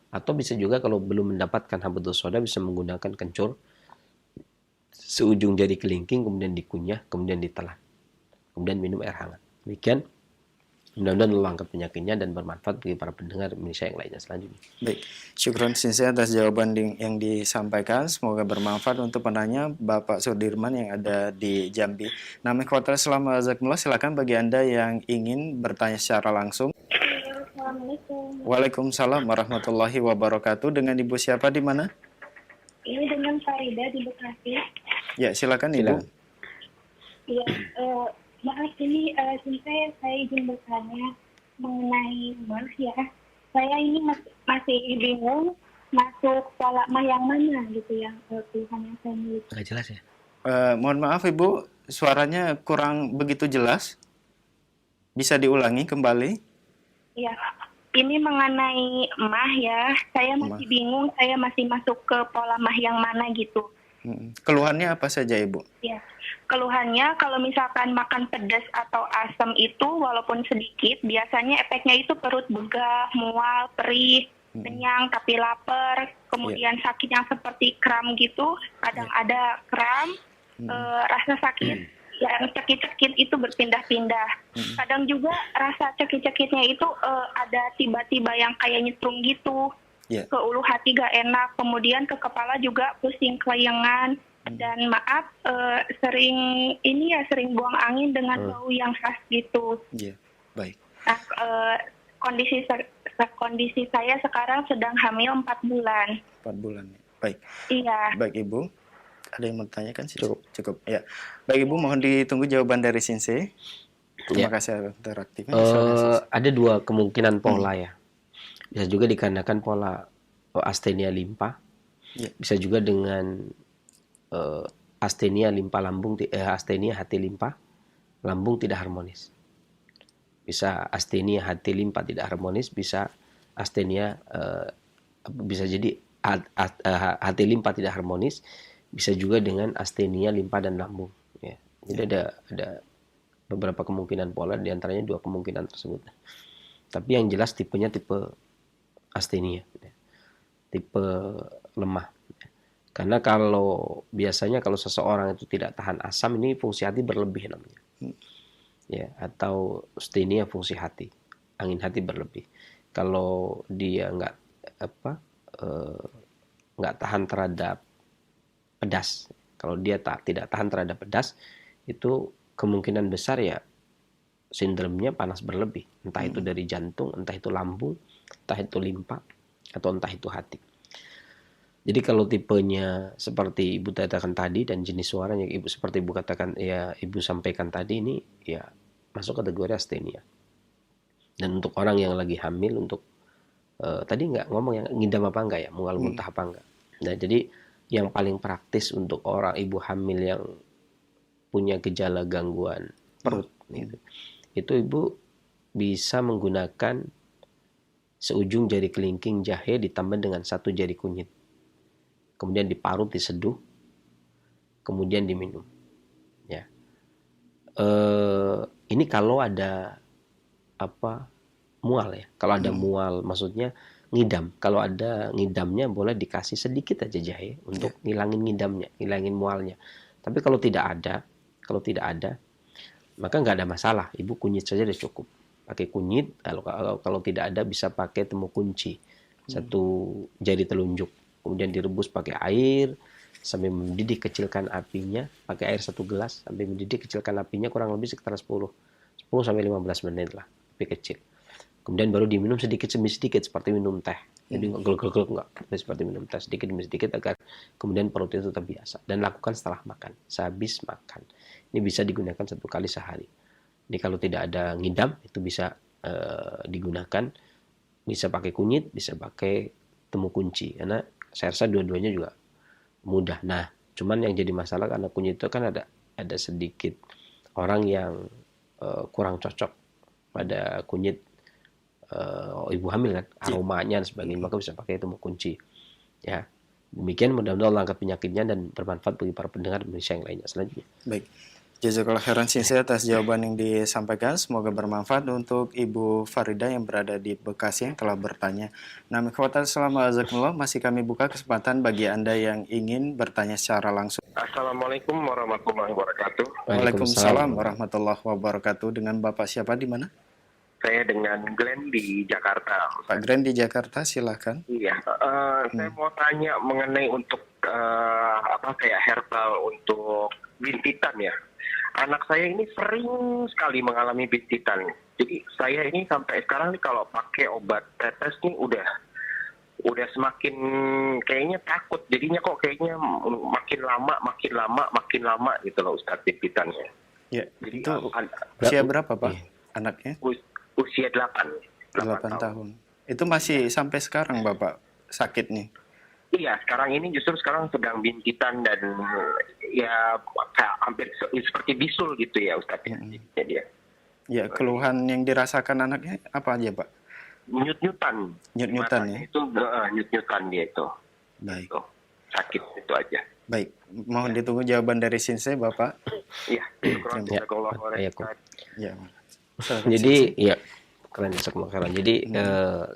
Atau bisa juga kalau belum mendapatkan habatus sauda, bisa menggunakan kencur seujung jari kelingking, kemudian dikunyah, kemudian ditelan, kemudian minum air hangat. Demikian, mudah-mudahan Allah angkat penyakitnya dan bermanfaat bagi para pendengar Indonesia yang lainnya selanjutnya. Baik, syukron Sensei atas jawaban yang disampaikan. Semoga bermanfaat untuk penanya Bapak Sudirman yang ada di Jambi. Nama ikhwatal Islam azakumullah, silakan bagi Anda yang ingin bertanya secara langsung. Assalamualaikum. Waalaikumsalam warahmatullahi wabarakatuh. Dengan Ibu siapa, di mana? Ini dengan Farida di Bekasi. Ya, silakan Ibu. Iya, maaf ini saya izin bertanya. mengenai mah ya. Saya ini masih bingung masuk pola mah yang mana gitu yang Tuhan yang saya miliki. Nggak jelas ya? Mohon maaf Ibu, suaranya kurang begitu jelas. Bisa diulangi kembali? Ya, ini mengenai mah ya. Saya masih Mah. bingung, saya masih masuk ke pola mah yang mana gitu. Keluhannya apa saja Ibu? Ya, keluhannya kalau misalkan makan pedas atau asam itu walaupun sedikit, biasanya efeknya itu perut begah, mual, perih, kenyang tapi lapar, kemudian sakit yang seperti kram gitu, kadang ada kram, rasa sakit yang cekit-cekit itu berpindah-pindah. Kadang juga rasa cekit-cekitnya itu ada tiba-tiba yang kayak nyetrum gitu. Ya. Ke ulu hati gak enak, kemudian ke kepala juga pusing kelayangan, dan maaf sering buang angin dengan bau yang khas gitu. Iya, baik. Nah, kondisi saya sekarang sedang hamil 4 bulan. 4 bulan. Baik. Iya. Baik Ibu. Ada yang mau ditanyakan? Cukup. Ya. Baik Ibu, mohon ditunggu jawaban dari Sinse. Terima kasih interaktifnya. Ada 2 kemungkinan pola ya. Bisa juga dikarenakan pola astenia limpa. Ya. Bisa juga dengan astenia limpa lambung, astenia hati limpa, lambung tidak harmonis. Bisa astenia hati limpa tidak harmonis, bisa astenia bisa jadi hati limpa tidak harmonis, bisa juga dengan astenia limpa dan lambung. Ya. Jadi ada beberapa kemungkinan pola, diantaranya 2 kemungkinan tersebut. Tapi yang jelas tipenya tipe astenia, tipe lemah. Karena biasanya kalau seseorang itu tidak tahan asam, ini fungsi hati berlebih namanya. Ya, atau astenia fungsi hati, angin hati berlebih. Kalau dia nggak tahan terhadap pedas, kalau dia tidak tahan terhadap pedas, itu kemungkinan besar ya sindromnya panas berlebih, entah itu dari jantung, entah itu lambung, entah itu limpa, atau entah itu hati. Jadi kalau tipenya seperti Ibu katakan tadi dan jenis suaranya seperti Ibu katakan, ya Ibu sampaikan tadi, ini ya masuk kategori astenia. Dan untuk orang yang lagi hamil, untuk tadi nggak ngomong yang ngidam apa enggak ya, mual muntah apa enggak. Nah, jadi yang paling praktis untuk orang ibu hamil yang punya gejala gangguan perut gitu, itu Ibu bisa menggunakan seujung jari kelingking jahe ditambah dengan 1 jari kunyit, kemudian diparut, diseduh, kemudian diminum. Ya, ini kalau ada mual ya. Kalau ada mual, maksudnya ngidam. Kalau ada ngidamnya boleh dikasih sedikit aja jahe untuk ngilangin ngidamnya, ngilangin mualnya. Tapi kalau tidak ada, maka nggak ada masalah. Ibu kunyit saja sudah cukup. Pakai kunyit. Kalau tidak ada bisa pakai temu kunci, 1 jari telunjuk. Kemudian direbus pakai air sampai mendidih, kecilkan apinya. Pakai air 1 gelas sampai mendidih, kecilkan apinya kurang lebih sekitar 10 sampai 15 menit lah, api kecil. Kemudian baru diminum sedikit demi sedikit seperti minum teh. Jadi enggak seperti minum teh, sedikit demi sedikit agar kemudian perut itu terbiasa. Dan lakukan setelah makan, sehabis makan. Ini bisa digunakan 1 kali sehari. Ini kalau tidak ada ngidam, itu bisa digunakan, bisa pakai kunyit, bisa pakai temu kunci. Karena saya rasa dua-duanya juga mudah. Nah, cuman yang jadi masalah karena kunyit itu kan ada sedikit orang yang kurang cocok pada kunyit ibu hamil kan, aromanya dan sebagainya, maka bisa pakai temu kunci. Ya, demikian mudah-mudahan Allah angkat penyakitnya dan bermanfaat bagi para pendengar Indonesia yang lainnya selanjutnya. Baik, jazakallah khairan Sinse atas jawaban yang disampaikan. Semoga bermanfaat untuk Ibu Farida yang berada di Bekasi yang telah bertanya. Nah, ikhwatal Assalamualaikum, masih kami buka kesempatan bagi Anda yang ingin bertanya secara langsung. Assalamualaikum warahmatullahi wabarakatuh. Waalaikumsalam warahmatullahi wabarakatuh. Dengan Bapak siapa di mana? Saya dengan Glenn di Jakarta. Pak Glenn di Jakarta, silakan. Iya, saya mau tanya mengenai untuk kayak herbal untuk bintitan ya. Anak saya ini sering sekali mengalami bintitan. Jadi saya ini sampai sekarang nih kalau pakai obat tetes nih udah semakin kayaknya takut. Jadinya kok kayaknya makin lama gitu loh Ustaz bintitannya. Ya, jadi itu usia berapa Pak anaknya? usia 8 8 tahun. Itu masih sampai sekarang Bapak sakit nih? Iya, sekarang ini justru sedang bintitan dan ya kayak hampir seperti bisul gitu ya Ustaz. Jadi ya. Ya, keluhan yang dirasakan anaknya apa aja, Pak? Nyut-nyutan. Nyut-nyutan ya? Itu nyut-nyutan dia itu. Baik. Itu. Sakit itu aja. Baik, mohon ditunggu jawaban dari Sensei, Bapak. Iya, syukur Ya. jazakallahu Ya, khairan. Ya. Jadi ya keren keren. Jadi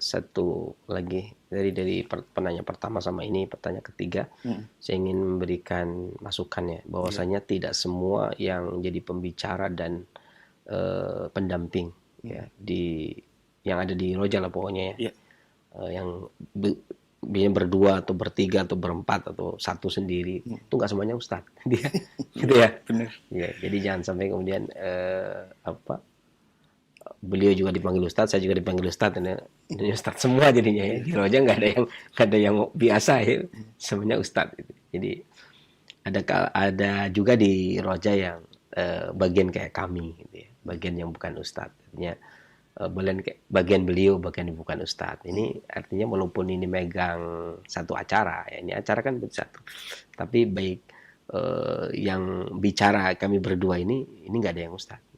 satu lagi dari penanya pertama sama ini pertanyaan ketiga, saya ingin memberikan masukan ya bahwasanya tidak semua yang jadi pembicara dan pendamping ya yang ada di Roja lah pokoknya ya. Yang berdua atau bertiga atau berempat atau satu sendiri itu nggak semuanya ustadz dia gitu ya. Benar. Ya, jadi jangan sampai kemudian beliau juga dipanggil ustadz, saya juga dipanggil ustadz, ini ustadz semua jadinya ya. Di Roja nggak ada yang biasa ya, semuanya ustadz gitu. Jadi ada juga di Roja yang bagian kayak kami gitu ya, bagian yang bukan ustadz, artinya bagian beliau, bagian yang bukan ustadz. Ini artinya walaupun ini megang satu acara, ya, ini acara kan satu, tapi baik yang bicara kami berdua ini nggak ada yang ustadz.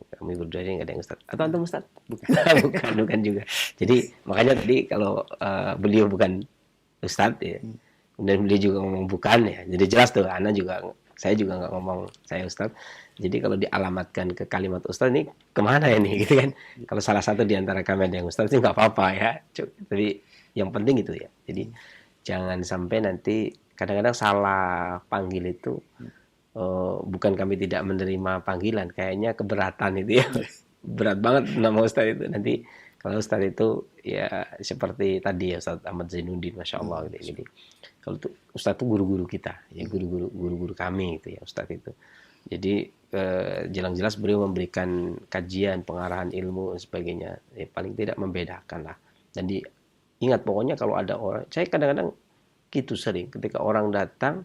Kami berdua ini nggak ada yang ustadz. Atau antum ustadz? Bukan juga. Jadi makanya tadi kalau beliau bukan ustadz ya, kemudian beliau juga ngomong bukan ya, jadi jelas tuh. Saya juga nggak ngomong saya ustadz. Jadi kalau dialamatkan ke kalimat ustadz ini kemana ya nih gitu kan? Kalau salah satu di antara kami ada yang ustadz itu nggak apa-apa ya. Tapi yang penting itu ya. Jadi jangan sampai nanti kadang-kadang salah panggil itu bukan kami tidak menerima panggilan, kayaknya keberatan itu ya. Berat banget nama ustadz itu. Nanti kalau ustadz itu ya seperti tadi ya Ustadz Ahmad Zainuddin, masya Allah gitu. Jadi kalau itu ustadz itu guru-guru kita, ya guru-guru kami gitu ya ustadz itu. Jadi jelas-jelas beliau memberikan kajian, pengarahan ilmu dan sebagainya. Ya, paling tidak membedakan lah. Dan ingat pokoknya kalau ada orang, saya kadang-kadang gitu sering ketika orang datang,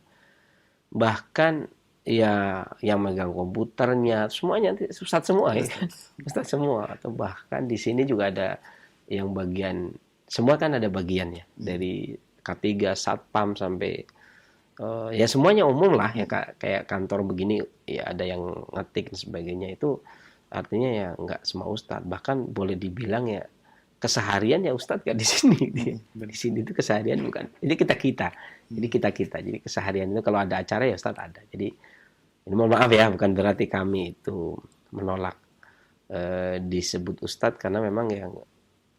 bahkan ya yang megang komputernya semuanya ustadz semua ya. Ustadz semua, atau bahkan di sini juga ada yang bagian, semua kan ada bagiannya dari K3 Satpam sampai ya semuanya umum lah ya, kayak kantor begini ya ada yang ngetik dan sebagainya. Itu artinya ya nggak semua ustadz, bahkan boleh dibilang ya keseharian ya ustadz gak di sini. Di sini itu keseharian bukan. Jadi kita. Jadi keseharian itu kalau ada acara ya ustadz ada. Jadi ini mohon maaf ya, bukan berarti kami itu menolak disebut ustadz, karena memang yang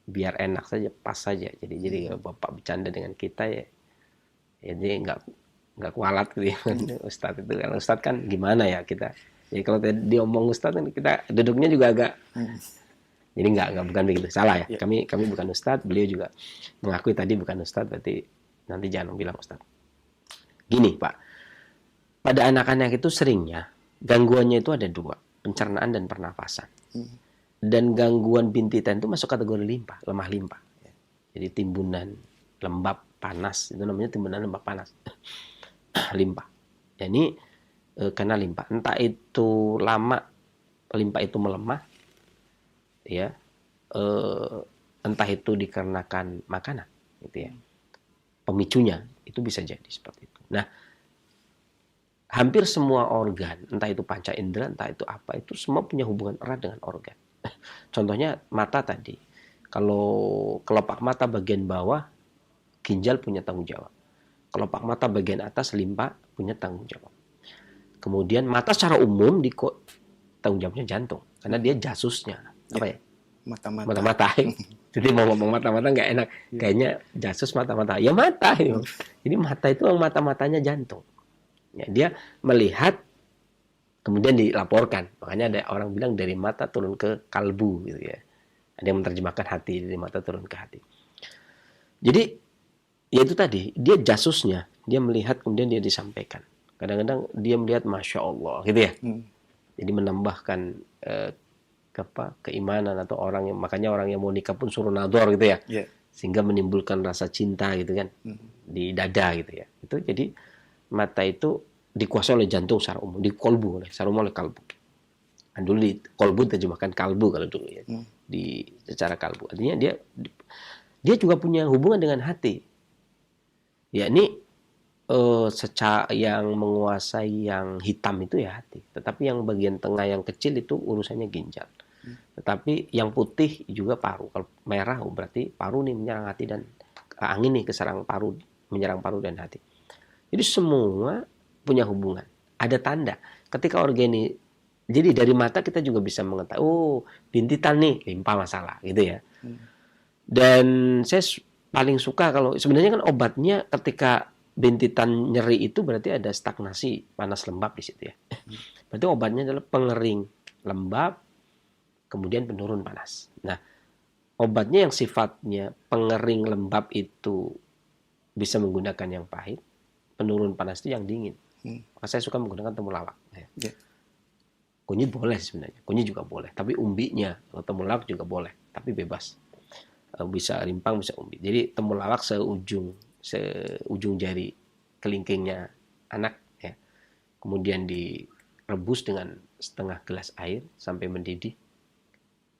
biar enak saja, pas saja. Jadi bapak bercanda dengan kita ya, jadi nggak kualat gitu ya. Ustadz itu kalau ustadz kan gimana ya kita. Jadi kalau dia omong ustadz kan kita duduknya juga agak. Jadi bukan begitu, salah ya. Kami bukan ustadz, beliau juga mengakui tadi bukan ustadz, berarti nanti jangan bilang ustadz. Gini Pak, pada anak-anak itu seringnya gangguannya itu ada dua, pencernaan dan pernafasan. Dan gangguan bintitan itu masuk kategori lemah limpa. Jadi timbunan lembab panas, itu namanya timbunan lembab panas. Limpa. Ya, ini karena limpa, entah itu lama limpa itu melemah, ya, entah itu dikarenakan makanan, gitu ya. Pemicunya itu bisa jadi seperti itu. Nah, hampir semua organ, entah itu panca indera, entah itu apa, itu semua punya hubungan erat dengan organ. Contohnya mata tadi. Kalau kelopak mata bagian bawah, ginjal punya tanggung jawab. Kelopak mata bagian atas, limpa punya tanggung jawab. Kemudian mata secara umum tanggung jawabnya jantung, karena dia jasusnya. Apa ya? Mata-mata. Jadi mau ngomong mata-mata nggak enak. Kayaknya jasus mata-mata. Ya mata. Jadi mata itu mata-matanya jantung. Ya, dia melihat, kemudian dilaporkan. Makanya ada orang bilang dari mata turun ke kalbu gitu ya. Ada yang menerjemahkan hati, dari mata turun ke hati. Jadi ya itu tadi, dia jasusnya, dia melihat kemudian dia disampaikan. Kadang-kadang dia melihat masya Allah gitu ya. Jadi menambahkan keimanan, atau makanya orang yang mau nikah pun suruh nador gitu ya. Sehingga menimbulkan rasa cinta gitu kan di dada gitu ya. Itu jadi mata itu dikuasai oleh jantung secara umum, secara umum oleh kalbu. Kan dulu di kolbu terjemahkan kalbu kalau dulu ya. Di secara kalbu. Artinya dia juga punya hubungan dengan hati. Ya ini secara yang menguasai yang hitam itu ya hati. Tetapi yang bagian tengah yang kecil itu urusannya ginjal. Tetapi yang putih juga paru. Kalau merah berarti paru nih menyerang hati dan angin nih keserang paru, menyerang paru dan hati. Jadi semua punya hubungan. Ada tanda. Ketika organ ini, jadi dari mata kita juga bisa mengetahui, oh bintitan nih, limpa masalah gitu ya. Dan saya paling suka kalau sebenarnya kan obatnya ketika bintitan nyeri itu berarti ada stagnasi panas lembab di situ ya. Berarti obatnya adalah pengering lembab, kemudian penurun panas. Nah, obatnya yang sifatnya pengering lembab itu bisa menggunakan yang pahit, penurun panas itu yang dingin. Maka saya suka menggunakan temulawak. Ya. Kunyit boleh sebenarnya, kunyit juga boleh. Tapi umbinya, temulawak juga boleh, tapi bebas. Bisa rimpang, bisa umbi. Jadi temulawak seujung jari kelingkingnya anak, ya. Kemudian direbus dengan setengah gelas air sampai mendidih.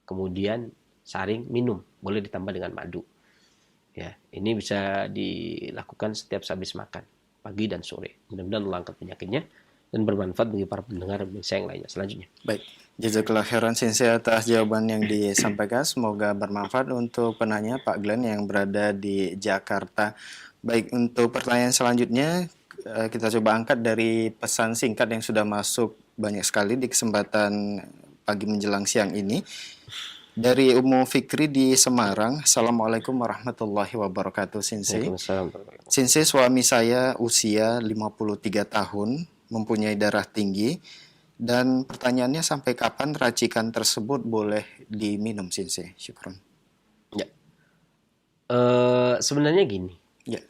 Kemudian saring minum, boleh ditambah dengan madu. Ya, ini bisa dilakukan setiap habis makan, pagi dan sore. Mudah-mudahan Allah angkat penyakitnya dan bermanfaat bagi para pendengar saya yang lainnya. Selanjutnya. Baik, jazakallah khairan Sensei atas jawaban yang disampaikan. Semoga bermanfaat untuk penanya Pak Glenn yang berada di Jakarta. Baik, untuk pertanyaan selanjutnya kita coba angkat dari pesan singkat yang sudah masuk banyak sekali di kesempatan pagi menjelang siang ini. Dari Umu Fikri di Semarang. Assalamualaikum warahmatullahi wabarakatuh, Sensei. Sensei, suami saya usia 53 tahun, mempunyai darah tinggi, dan pertanyaannya sampai kapan racikan tersebut boleh diminum, Sensei? Syukron. Ya. Sebenarnya gini. Ya.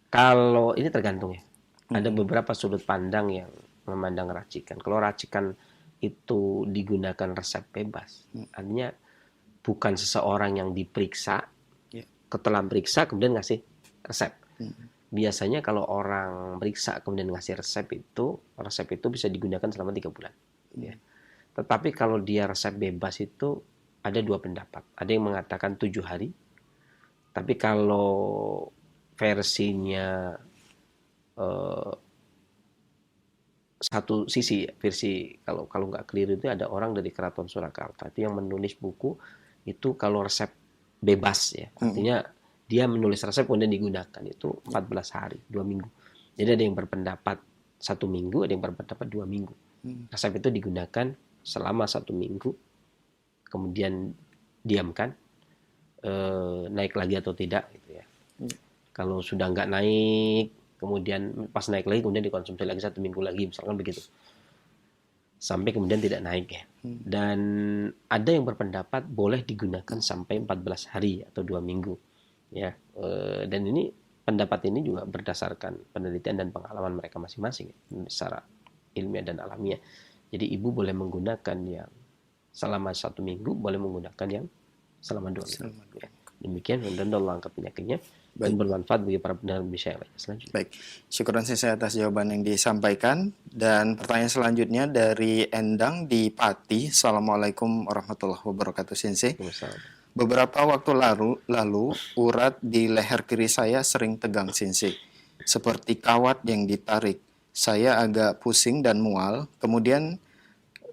Kalau ini tergantung ya. Ada beberapa sudut pandang yang memandang racikan. Kalau racikan itu digunakan resep bebas, artinya bukan seseorang yang diperiksa, setelah periksa kemudian ngasih resep. Biasanya kalau orang periksa kemudian ngasih resep itu bisa digunakan selama 3 bulan. Ya. Tetapi kalau dia resep bebas itu ada 2 pendapat. Ada yang mengatakan 7 hari. Tapi kalau versinya satu sisi, versi kalau nggak keliru itu ada orang dari Keraton Surakarta itu yang menulis buku itu kalau resep bebas ya, artinya dia menulis resep kemudian digunakan itu 14 hari, 2 minggu. Jadi ada yang berpendapat 1 minggu, ada yang berpendapat 2 minggu. Resep itu digunakan selama 1 minggu, kemudian diamkan, naik lagi atau tidak gitu ya. Kalau sudah nggak naik, kemudian pas naik lagi kemudian dikonsumsi lagi 1 minggu lagi, misalkan begitu. Sampai kemudian tidak naik ya. Dan ada yang berpendapat boleh digunakan sampai 14 hari atau 2 minggu ya. Dan ini pendapat ini juga berdasarkan penelitian dan pengalaman mereka masing-masing ya, secara ilmiah dan alamiah. Jadi ibu boleh menggunakan yang selama 1 minggu, boleh menggunakan yang selama 2 minggu ya. Demikian, dan Allah angkat penyakitnya dan bermanfaat bagi para pendengar Indonesia yang lainnya. Selanjutnya. Baik, syukuran saya atas jawaban yang disampaikan. Dan pertanyaan selanjutnya dari Endang di Pati. Assalamualaikum warahmatullahi wabarakatuh, Sensei. Beberapa waktu lalu urat di leher kiri saya sering tegang, Sensei, seperti kawat yang ditarik. Saya agak pusing dan mual. Kemudian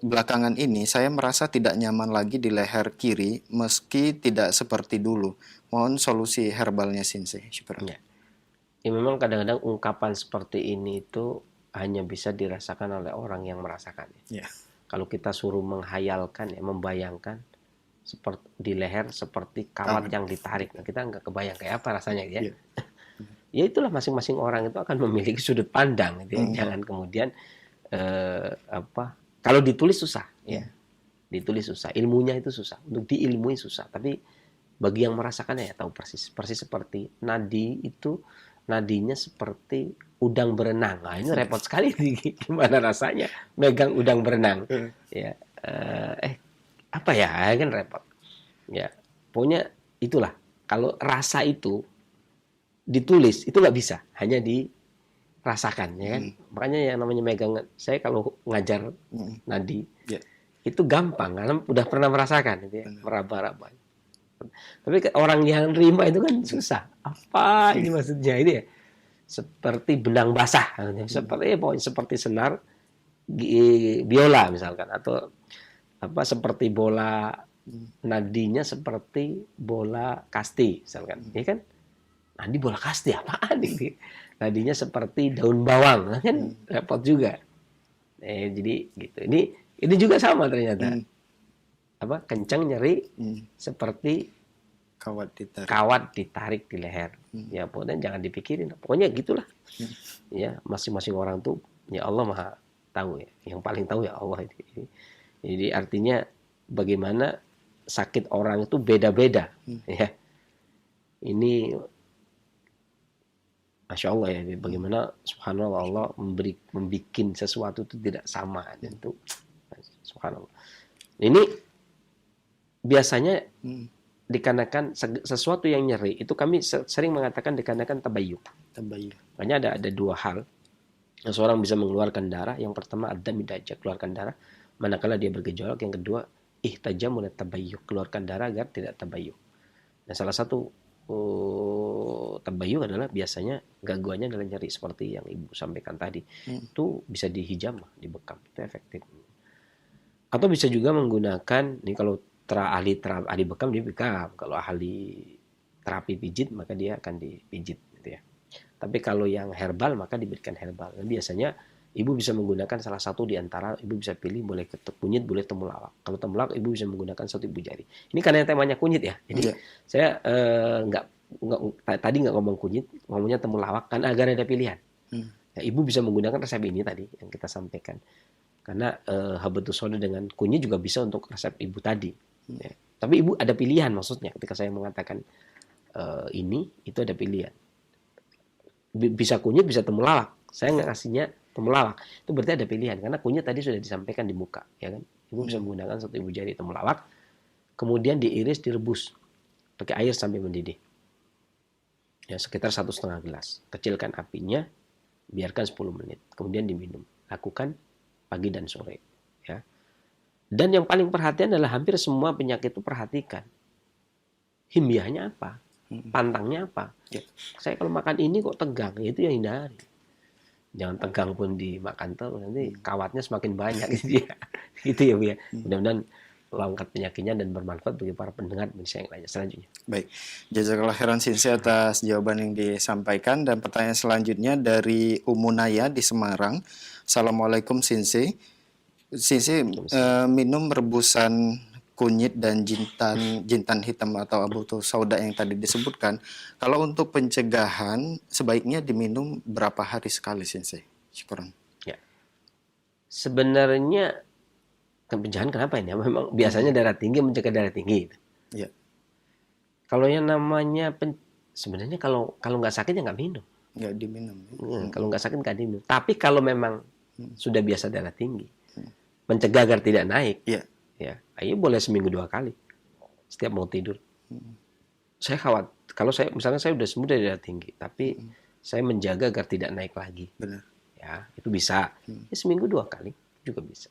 belakangan ini saya merasa tidak nyaman lagi di leher kiri meski tidak seperti dulu. Mohon solusi herbalnya, Sensei. Syukur. Ya. Ya, memang kadang-kadang ungkapan seperti ini itu hanya bisa dirasakan oleh orang yang merasakan. Ya. Kalau kita suruh menghayalkan ya, membayangkan seperti di leher seperti kawat yang ditarik, nah, kita nggak kebayang kayak apa rasanya ya. Ya itulah masing-masing orang itu akan memiliki sudut pandang gitu ya. Jangan kemudian kalau ditulis susah ya. Ditulis susah, ilmunya itu susah. Untuk diilmui susah, tapi bagi yang merasakannya ya tahu persis seperti nadinya seperti udang berenang. Nah, ini repot sekali gimana rasanya megang udang berenang. Ya, apa ya kan repot. Ya, pokoknya itulah. Kalau rasa itu ditulis itu nggak bisa, hanya dirasakan ya kan. Makanya yang namanya megang, saya kalau ngajar nadi itu gampang karena udah pernah merasakan gitu ya, meraba-raba. Tapi orang yang nerima itu kan susah. Apa ini maksudnya ini ya? Seperti benang basah, seperti senar biola misalkan, atau seperti bola nadinya seperti bola kasti misalkan, ya kan? Nadi bola kasti apaan ini? Nadinya seperti daun bawang, kan repot juga. Jadi gitu. Ini juga sama ternyata. Kencang nyeri seperti kawat ditarik di leher. Ya pokoknya jangan dipikirin. Pokoknya gitulah. Ya masing-masing orang tuh ya Allah Maha tahu ya. Yang paling tahu ya Allah ini. Jadi artinya bagaimana sakit orang itu beda-beda. Ya. Ini Masya Allah ya, bagaimana subhanallah Allah membikin sesuatu itu tidak sama. Dan itu subhanallah. Ini biasanya dikarenakan sesuatu yang nyeri itu kami sering mengatakan dikarenakan tabayyuk. Makanya ada dua hal. Seorang bisa mengeluarkan darah. Yang pertama ad-dam dajjal, keluarkan darah manakala dia bergejolak. Yang kedua ihtajam tabayyuk, keluarkan darah agar tidak tabayyuk. Nah, salah satu tabayyuk adalah biasanya gangguannya adalah nyeri seperti yang Ibu sampaikan tadi. Itu bisa dihijamah, dibekam, itu efektif. Atau bisa juga menggunakan, ini kalau ahli bekam dia bekam, kalau ahli terapi pijit maka dia akan dipijit gitu ya. Tapi kalau yang herbal maka diberikan herbal. Dan biasanya Ibu bisa menggunakan salah satu di antara, Ibu bisa pilih boleh kunyit, boleh temulawak. Kalau temulawak Ibu bisa menggunakan satu ibu jari. Ini karena temanya kunyit ya. Jadi saya tadi nggak ngomong kunyit, ngomongnya temulawak karena agar ada pilihan. Ya, Ibu bisa menggunakan resep ini tadi yang kita sampaikan. Karena habatus sauda dengan kunyit juga bisa untuk resep Ibu tadi. Ya. Tapi Ibu ada pilihan maksudnya ketika saya mengatakan ini itu ada pilihan. Bisa kunyit, bisa temulawak. Saya nggak kasihnya temulawak. Itu berarti ada pilihan karena kunyit tadi sudah disampaikan di muka, ya kan? Ibu bisa menggunakan satu ibu jari temulawak, kemudian diiris, direbus pakai air sampai mendidih. Ya, sekitar 1,5 gelas. Kecilkan apinya, biarkan 10 menit. Kemudian diminum. Lakukan pagi dan sore, ya. Dan yang paling perhatian adalah hampir semua penyakit itu perhatikan. Himyahnya apa? Pantangnya apa? Ya. Saya kalau makan ini kok tegang, ya itu yang hindari. Jangan tegang pun dimakan terus, nanti kawatnya semakin banyak gitu ya. Gitu ya Bu ya. Mudah-mudahan mengangkat penyakitnya dan bermanfaat bagi para pendengar Indonesia yang lainnya. Selanjutnya. Baik. Jazakallah khairan Sinsi atas jawaban yang disampaikan, dan pertanyaan selanjutnya dari Umunaya di Semarang. Assalamualaikum Sinsi. Sinsi minum rebusan kunyit dan jintan hitam atau habatus sauda yang tadi disebutkan. Kalau untuk pencegahan sebaiknya diminum berapa hari sekali Sinsi? Syukuran. Ya. Sebenarnya pencegahan kenapa ini? Memang biasanya darah tinggi mencegah darah tinggi. Ya. Kalau yang namanya sebenarnya kalau nggak sakit ya nggak minum. Nggak diminum. Kalau nggak sakit nggak diminum. Tapi kalau memang sudah biasa darah tinggi, mencegah agar tidak naik. Ya. Ya, ayo boleh seminggu 2 kali setiap mau tidur. Saya khawatir kalau misalnya saya udah sembuh dari darah tinggi, tapi saya menjaga agar tidak naik lagi. Benar. Ya, itu bisa. Ya, seminggu 2 kali juga bisa.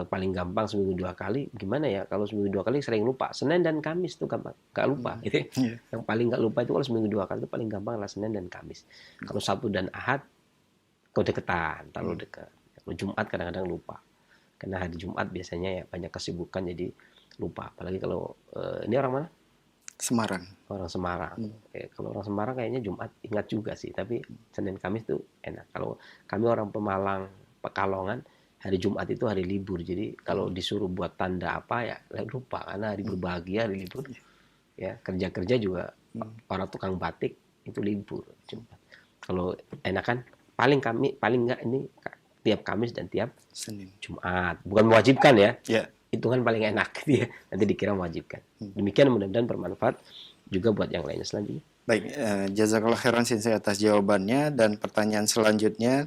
Paling gampang seminggu 2 kali. Gimana ya? Kalau seminggu 2 kali sering lupa. Senin dan Kamis itu gampang, nggak lupa. Gitu. Yang paling nggak lupa itu kalau seminggu 2 kali itu paling gampang adalah Senin dan Kamis. Kalau Sabtu dan Ahad, kau deketan, terlalu dekat. Kalau Jumat kadang-kadang lupa. Karena hari Jumat biasanya ya banyak kesibukan jadi lupa. Apalagi kalau ini orang mana? Semarang. Orang Semarang. Kalau orang Semarang kayaknya Jumat ingat juga sih. Tapi Senin Kamis tuh enak. Kalau kami orang Pemalang, Pekalongan, hari Jumat itu hari libur. Jadi kalau disuruh buat tanda apa ya lupa. Karena hari berbahagia, hari libur. Ya, kerja-kerja juga orang tukang batik itu libur Jumat. Kalau enak kan paling enggak ini tiap Kamis dan tiap Senin. Jumat. Bukan mewajibkan ya. Ya. Itu kan paling enak gitu ya. Nanti dikira mewajibkan. Demikian mudah-mudahan bermanfaat juga buat yang lainnya selanjutnya. Baik, jazakallah khairan Sinsi atas jawabannya, dan pertanyaan selanjutnya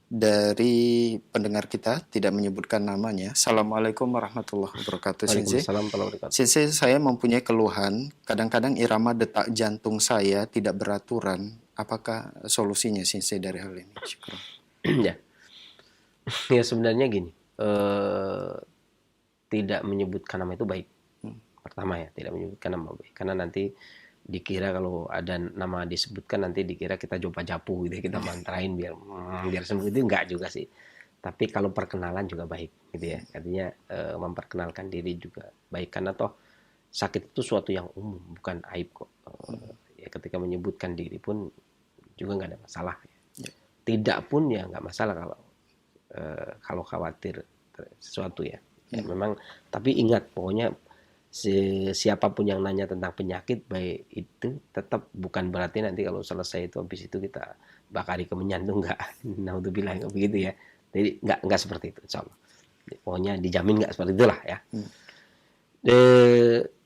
dari pendengar kita tidak menyebutkan namanya. Assalamualaikum warahmatullahi wabarakatuh Sinsi. Waalaikumsalam warahmatullahi wabarakatuh. Sinsi, saya mempunyai keluhan, kadang-kadang irama detak jantung saya tidak beraturan. Apakah solusinya Sinsi dari hal ini? Syukur. Ya. Ya sebenarnya gini, tidak menyebutkan nama itu baik. Pertama ya, tidak menyebutkan nama baik. Karena nanti dikira kalau ada nama disebutkan nanti dikira kita coba japu gitu ya, kita mantrain biar sembuh, itu enggak juga sih. Tapi kalau perkenalan juga baik gitu ya. Artinya memperkenalkan diri juga baik, karena toh sakit itu suatu yang umum, bukan aib kok. Ya ketika menyebutkan diri pun juga nggak ada masalah. Ya. Tidak pun ya nggak masalah kalau khawatir sesuatu ya. Ya memang, tapi ingat pokoknya siapapun yang nanya tentang penyakit baik itu tetap bukan berarti nanti kalau selesai itu habis itu kita bakari kemenyan tuh enggak. Naudzubillah, enggak begitu ya. Jadi enggak seperti itu insyaallah. Pokoknya dijamin enggak seperti itulah ya.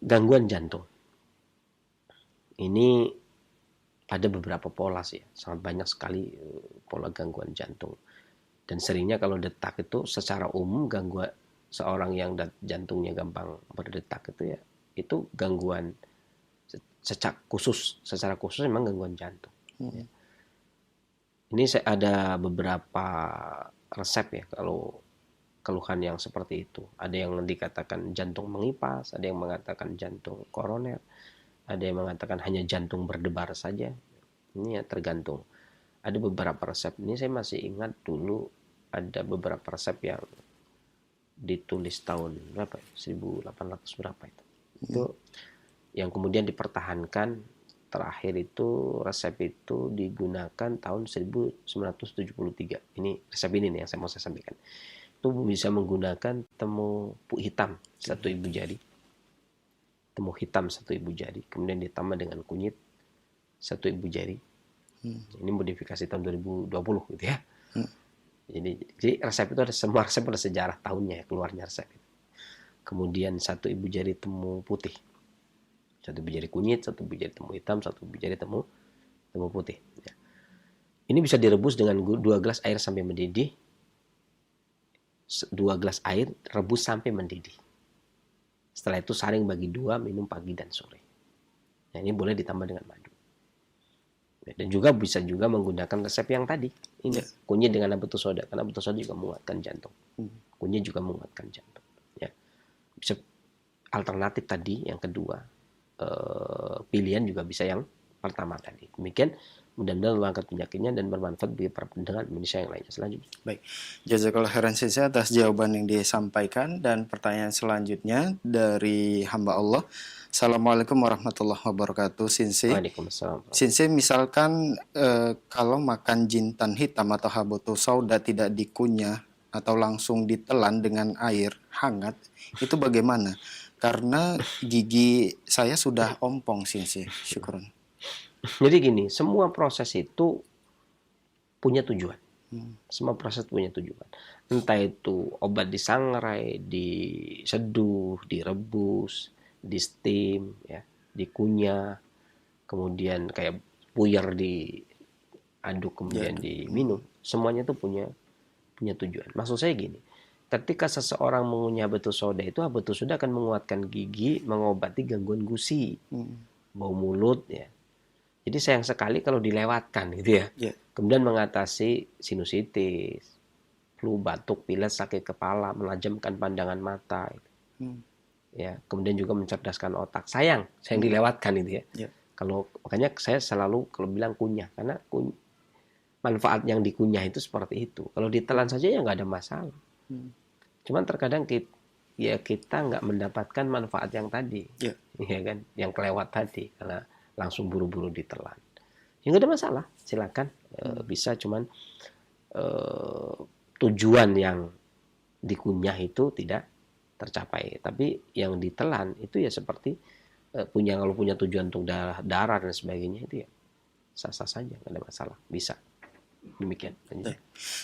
Gangguan jantung. Ini ada beberapa pola sih, sangat banyak sekali pola gangguan jantung. Dan seringnya kalau detak itu secara umum gangguan seorang yang jantungnya gampang berdetak itu ya, itu gangguan secara khusus memang gangguan jantung. Ya. Ini ada beberapa resep ya kalau keluhan yang seperti itu. Ada yang dikatakan jantung mengipas, ada yang mengatakan jantung koroner, ada yang mengatakan hanya jantung berdebar saja. Ini ya tergantung. Ada beberapa resep. Ini saya masih ingat dulu ada beberapa resep yang ditulis tahun berapa ya? 1800 berapa itu. Itu yang kemudian dipertahankan, terakhir itu resep itu digunakan tahun 1973. Ini resep ini nih yang mau saya sampaikan. Itu bisa menggunakan temu hitam 1 ibu jari. Temu hitam 1 ibu jari, kemudian ditambah dengan kunyit 1 ibu jari. Ini modifikasi tahun 2020 gitu ya. Jadi resep itu ada, semua resep ada sejarah tahunnya ya, keluarnya resep itu. Kemudian 1 ibu jari temu putih, 1 ibu jari kunyit, 1 ibu jari temu hitam, 1 ibu jari temu putih. Ya. Ini bisa direbus dengan 2 gelas air sampai mendidih. 2 gelas air rebus sampai mendidih. Setelah itu saring bagi 2, minum pagi dan sore. Nah, ini boleh ditambah dengan madu. Dan juga bisa juga menggunakan resep yang tadi. Ini kunyit dengan habatus sauda, karena habatus sauda juga menguatkan jantung. Kunyit juga menguatkan jantung. Ya. Bisa alternatif tadi yang kedua. Pilihan juga bisa yang pertama tadi. Demikian, mudah-mudahan mengangkat penyakitnya dan bermanfaat bagi para pendengar Indonesia yang lainnya. Selanjutnya. Baik, jazakallah khairan Sensei atas jawaban yang disampaikan. Dan pertanyaan selanjutnya dari hamba Allah. Assalamualaikum warahmatullahi wabarakatuh, Sensei. Waalaikumsalam. Sensei, misalkan kalau makan jintan hitam atau habatus sauda tidak dikunyah atau langsung ditelan dengan air hangat, itu bagaimana? Karena gigi saya sudah ompong, Sensei. Syukron. Jadi gini, semua proses itu punya tujuan. Semua proses punya tujuan. Entah itu obat disangrai, diseduh, direbus, di steam, ya, dikunyah, kemudian kayak puyer diaduk kemudian diminum. Semuanya itu punya tujuan. Maksud saya gini, ketika seseorang mengunyah habatus sauda itu, habatus sauda akan menguatkan gigi, mengobati gangguan gusi, bau mulut, ya. Jadi sayang sekali kalau dilewatkan gitu ya. Kemudian mengatasi sinusitis, flu, batuk, pilek, sakit kepala, menajamkan pandangan mata. Ya, kemudian juga mencerdaskan otak. Sayang dilewatkan itu ya. Kalau makanya saya selalu kalau bilang kunyah, karena manfaat yang dikunyah itu seperti itu. Kalau ditelan saja ya nggak ada masalah. Cuman terkadang kita nggak mendapatkan manfaat yang tadi, ya kan, yang kelewat tadi karena langsung buru-buru ditelan. Ya nggak ada masalah, silakan bisa. Cuman tujuan yang dikunyah itu tidak tercapai. Tapi yang ditelan itu ya seperti kalau punya tujuan untuk darah dan sebagainya itu ya sah-sah saja, nggak ada masalah, bisa. Demikian.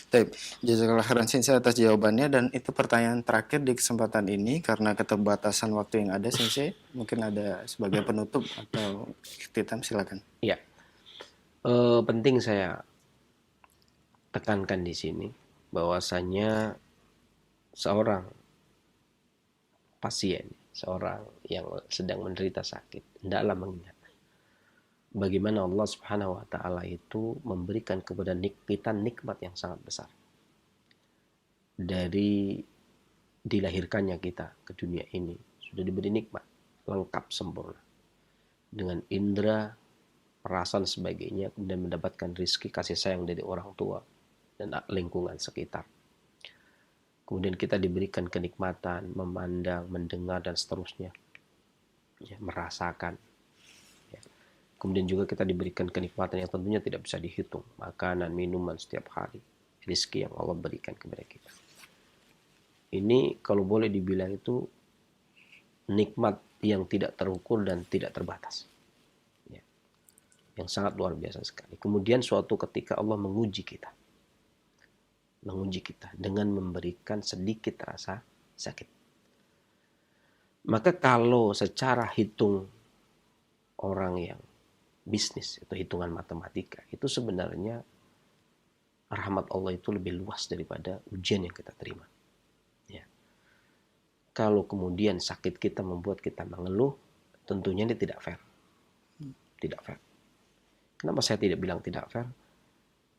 Baik, jazakallah khairan Sensei atas jawabannya. Dan itu pertanyaan terakhir di kesempatan ini karena keterbatasan waktu yang ada, Sensei. Mungkin ada sebagai penutup atau ikhtitam, silakan. Iya. Penting saya tekankan di sini bahwasanya seorang pasien, seorang yang sedang menderita sakit, hendaklah mengingat bagaimana Allah Subhanahu wa taala itu memberikan kepada kita nikmat yang sangat besar. Dari dilahirkannya kita ke dunia ini sudah diberi nikmat lengkap sempurna dengan indera, perasaan sebagainya, kemudian mendapatkan rizki kasih sayang dari orang tua dan lingkungan sekitar. Kemudian kita diberikan kenikmatan, memandang, mendengar dan seterusnya, ya, merasakan. Ya. Kemudian juga kita diberikan kenikmatan yang tentunya tidak bisa dihitung, makanan, minuman setiap hari, rizki yang Allah berikan kepada kita. Ini kalau boleh dibilang itu nikmat yang tidak terukur dan tidak terbatas, ya, yang sangat luar biasa sekali. Kemudian suatu ketika Allah menguji kita dengan memberikan sedikit rasa sakit. Maka kalau secara hitung orang yang bisnis, itu hitungan matematika, itu sebenarnya rahmat Allah itu lebih luas daripada ujian yang kita terima. Kalau kemudian sakit kita membuat kita mengeluh, tentunya ini tidak fair. Tidak fair. Kenapa saya tidak bilang tidak fair?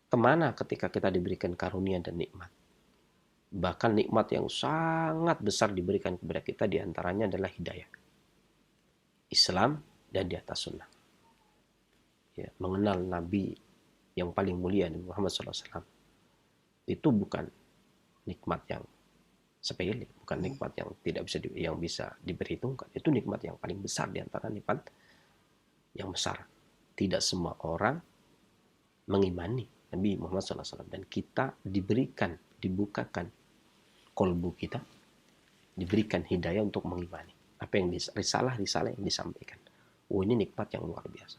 Kemana ketika kita diberikan karunia dan nikmat? Bahkan nikmat yang sangat besar diberikan kepada kita diantaranya adalah hidayah. Islam dan di atas sunnah. Ya, mengenal Nabi yang paling mulia, Nabi Muhammad SAW. Itu bukan nikmat yang sepele, bukan nikmat yang tidak bisa yang bisa diperhitungkan. Itu nikmat yang paling besar di antara nikmat yang besar. Tidak semua orang mengimani Nabi Muhammad SAW, dan kita dibukakan kolbu kita, diberikan hidayah untuk mengimani apa yang risalah yang disampaikan. Oh, ini nikmat yang luar biasa.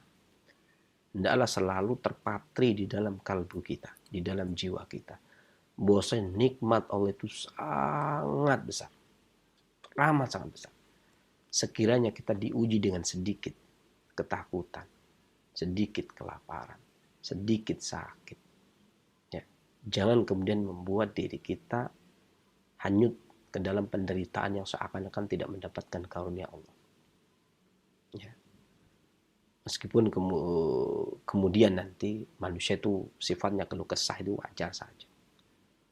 Hendaklah selalu terpatri di dalam kalbu kita, di dalam jiwa kita, bahwasanya nikmat Allah itu sangat besar, amat sangat besar. Sekiranya kita diuji dengan sedikit ketakutan, sedikit kelaparan, sedikit sakit, ya, jangan kemudian membuat diri kita hanyut ke dalam penderitaan yang seakan-akan tidak mendapatkan karunia Allah. Ya. Meskipun kemudian nanti manusia itu sifatnya keluh kesah, itu wajar saja,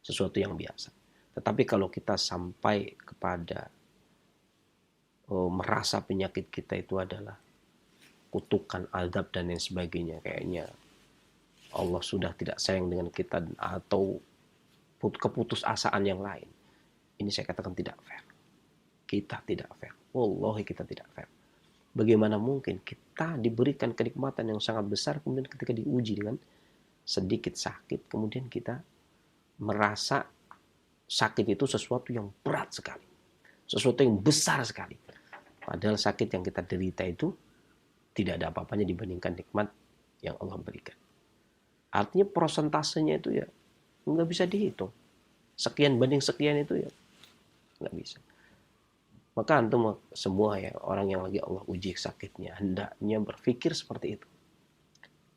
sesuatu yang biasa. Tetapi kalau kita sampai kepada merasa penyakit kita itu adalah kutukan, azab dan lain sebagainya, kayaknya Allah sudah tidak sayang dengan kita atau keputusasaan yang lain, ini saya katakan tidak fair. Kita tidak fair. Wallahi kita tidak fair. Bagaimana mungkin kita diberikan kenikmatan yang sangat besar, kemudian ketika diuji dengan sedikit sakit, kemudian kita merasa sakit itu sesuatu yang berat sekali, sesuatu yang besar sekali. Padahal sakit yang kita derita itu tidak ada apa-apanya dibandingkan nikmat yang Allah berikan. Artinya prosentasenya itu ya nggak bisa dihitung. Sekian banding sekian itu ya nggak bisa. Maka antum semua ya, orang yang lagi Allah uji sakitnya, hendaknya berpikir seperti itu.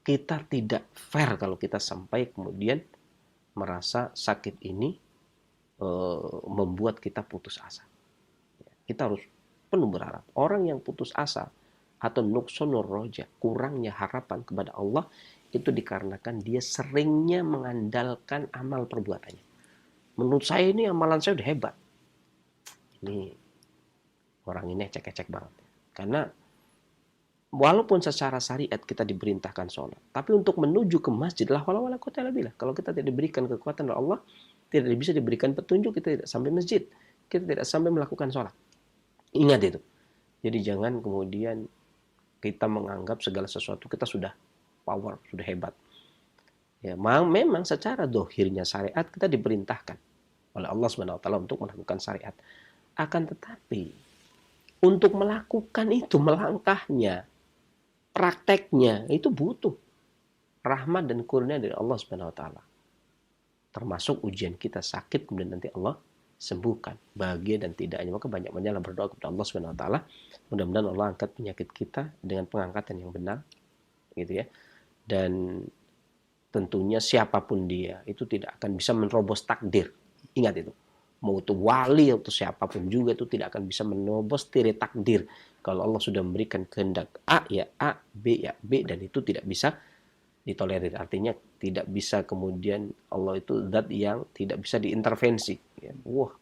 Kita tidak fair kalau kita sampai kemudian merasa sakit ini membuat kita putus asa. Kita harus penuh berharap. Orang yang putus asa atau nuqsanur roja, kurangnya harapan kepada Allah, itu dikarenakan dia seringnya mengandalkan amal perbuatannya. Menurut saya ini amalan saya udah hebat. Ini orang ini ecek-ecek banget. Karena walaupun secara syariat kita diperintahkan sholat, tapi untuk menuju ke masjid lah wala quwwata illa billah. Kalau kita tidak diberikan kekuatan oleh Allah, tidak bisa diberikan petunjuk, kita tidak sampai masjid, kita tidak sampai melakukan sholat. Ingat itu. Jadi jangan kemudian kita menganggap segala sesuatu kita sudah power, sudah hebat. Ya, memang secara dohirnya syariat kita diperintahkan oleh Allah SWT untuk melakukan syariat. Akan tetapi untuk melakukan itu, melangkahnya, prakteknya, itu butuh rahmat dan kurnia dari Allah SWT. Termasuk ujian kita sakit, kemudian nanti Allah sembuhkan, bahagia dan tidaknya. Maka banyak-banyaklah berdoa kepada Allah SWT. Mudah-mudahan Allah angkat penyakit kita dengan pengangkatan yang benar, gitu ya. Dan tentunya siapapun dia itu tidak akan bisa menerobos takdir. Ingat itu. Mau itu wali atau siapapun juga itu tidak akan bisa menerobos tirai takdir. Kalau Allah sudah memberikan kehendak A ya A, B ya B, dan itu tidak bisa ditolerir. Artinya tidak bisa kemudian Allah itu zat yang tidak bisa diintervensi. Ya. Wah,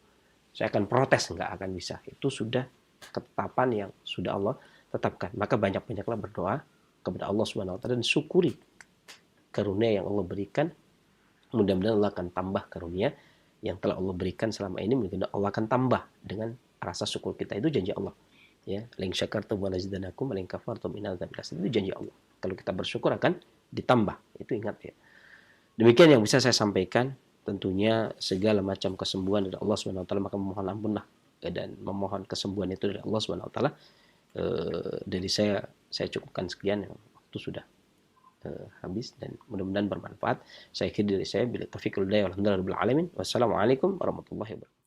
saya akan protes, nggak akan bisa. Itu sudah ketetapan yang sudah Allah tetapkan. Maka banyak-banyaklah berdoa kepada Allah Subhanahu wa taala dan syukuri karunia yang Allah berikan. Mudah-mudahan Allah akan tambah karunia yang telah Allah berikan selama ini. Mudah-mudahan Allah akan tambah dengan rasa syukur kita. Itu janji Allah. Ya, lain syakartum wa lazidanakum wa lain kafartum inna adzabi lasyadid. Itu janji Allah. Kalau kita bersyukur akan ditambah. Itu ingat ya. Demikian yang bisa saya sampaikan. Tentunya segala macam kesembuhan dari Allah Subhanahu wa taala, maka memohon ampunlah dan memohon kesembuhan itu dari Allah Subhanahu wa taala. Dari saya cukupkan sekian, waktu sudah habis dan mudah-mudahan bermanfaat. Saya akhiri dari saya bila taufiq wal hidayah walhamdulillah rabbil alamin. Wassalamualaikum warahmatullahi wabarakatuh.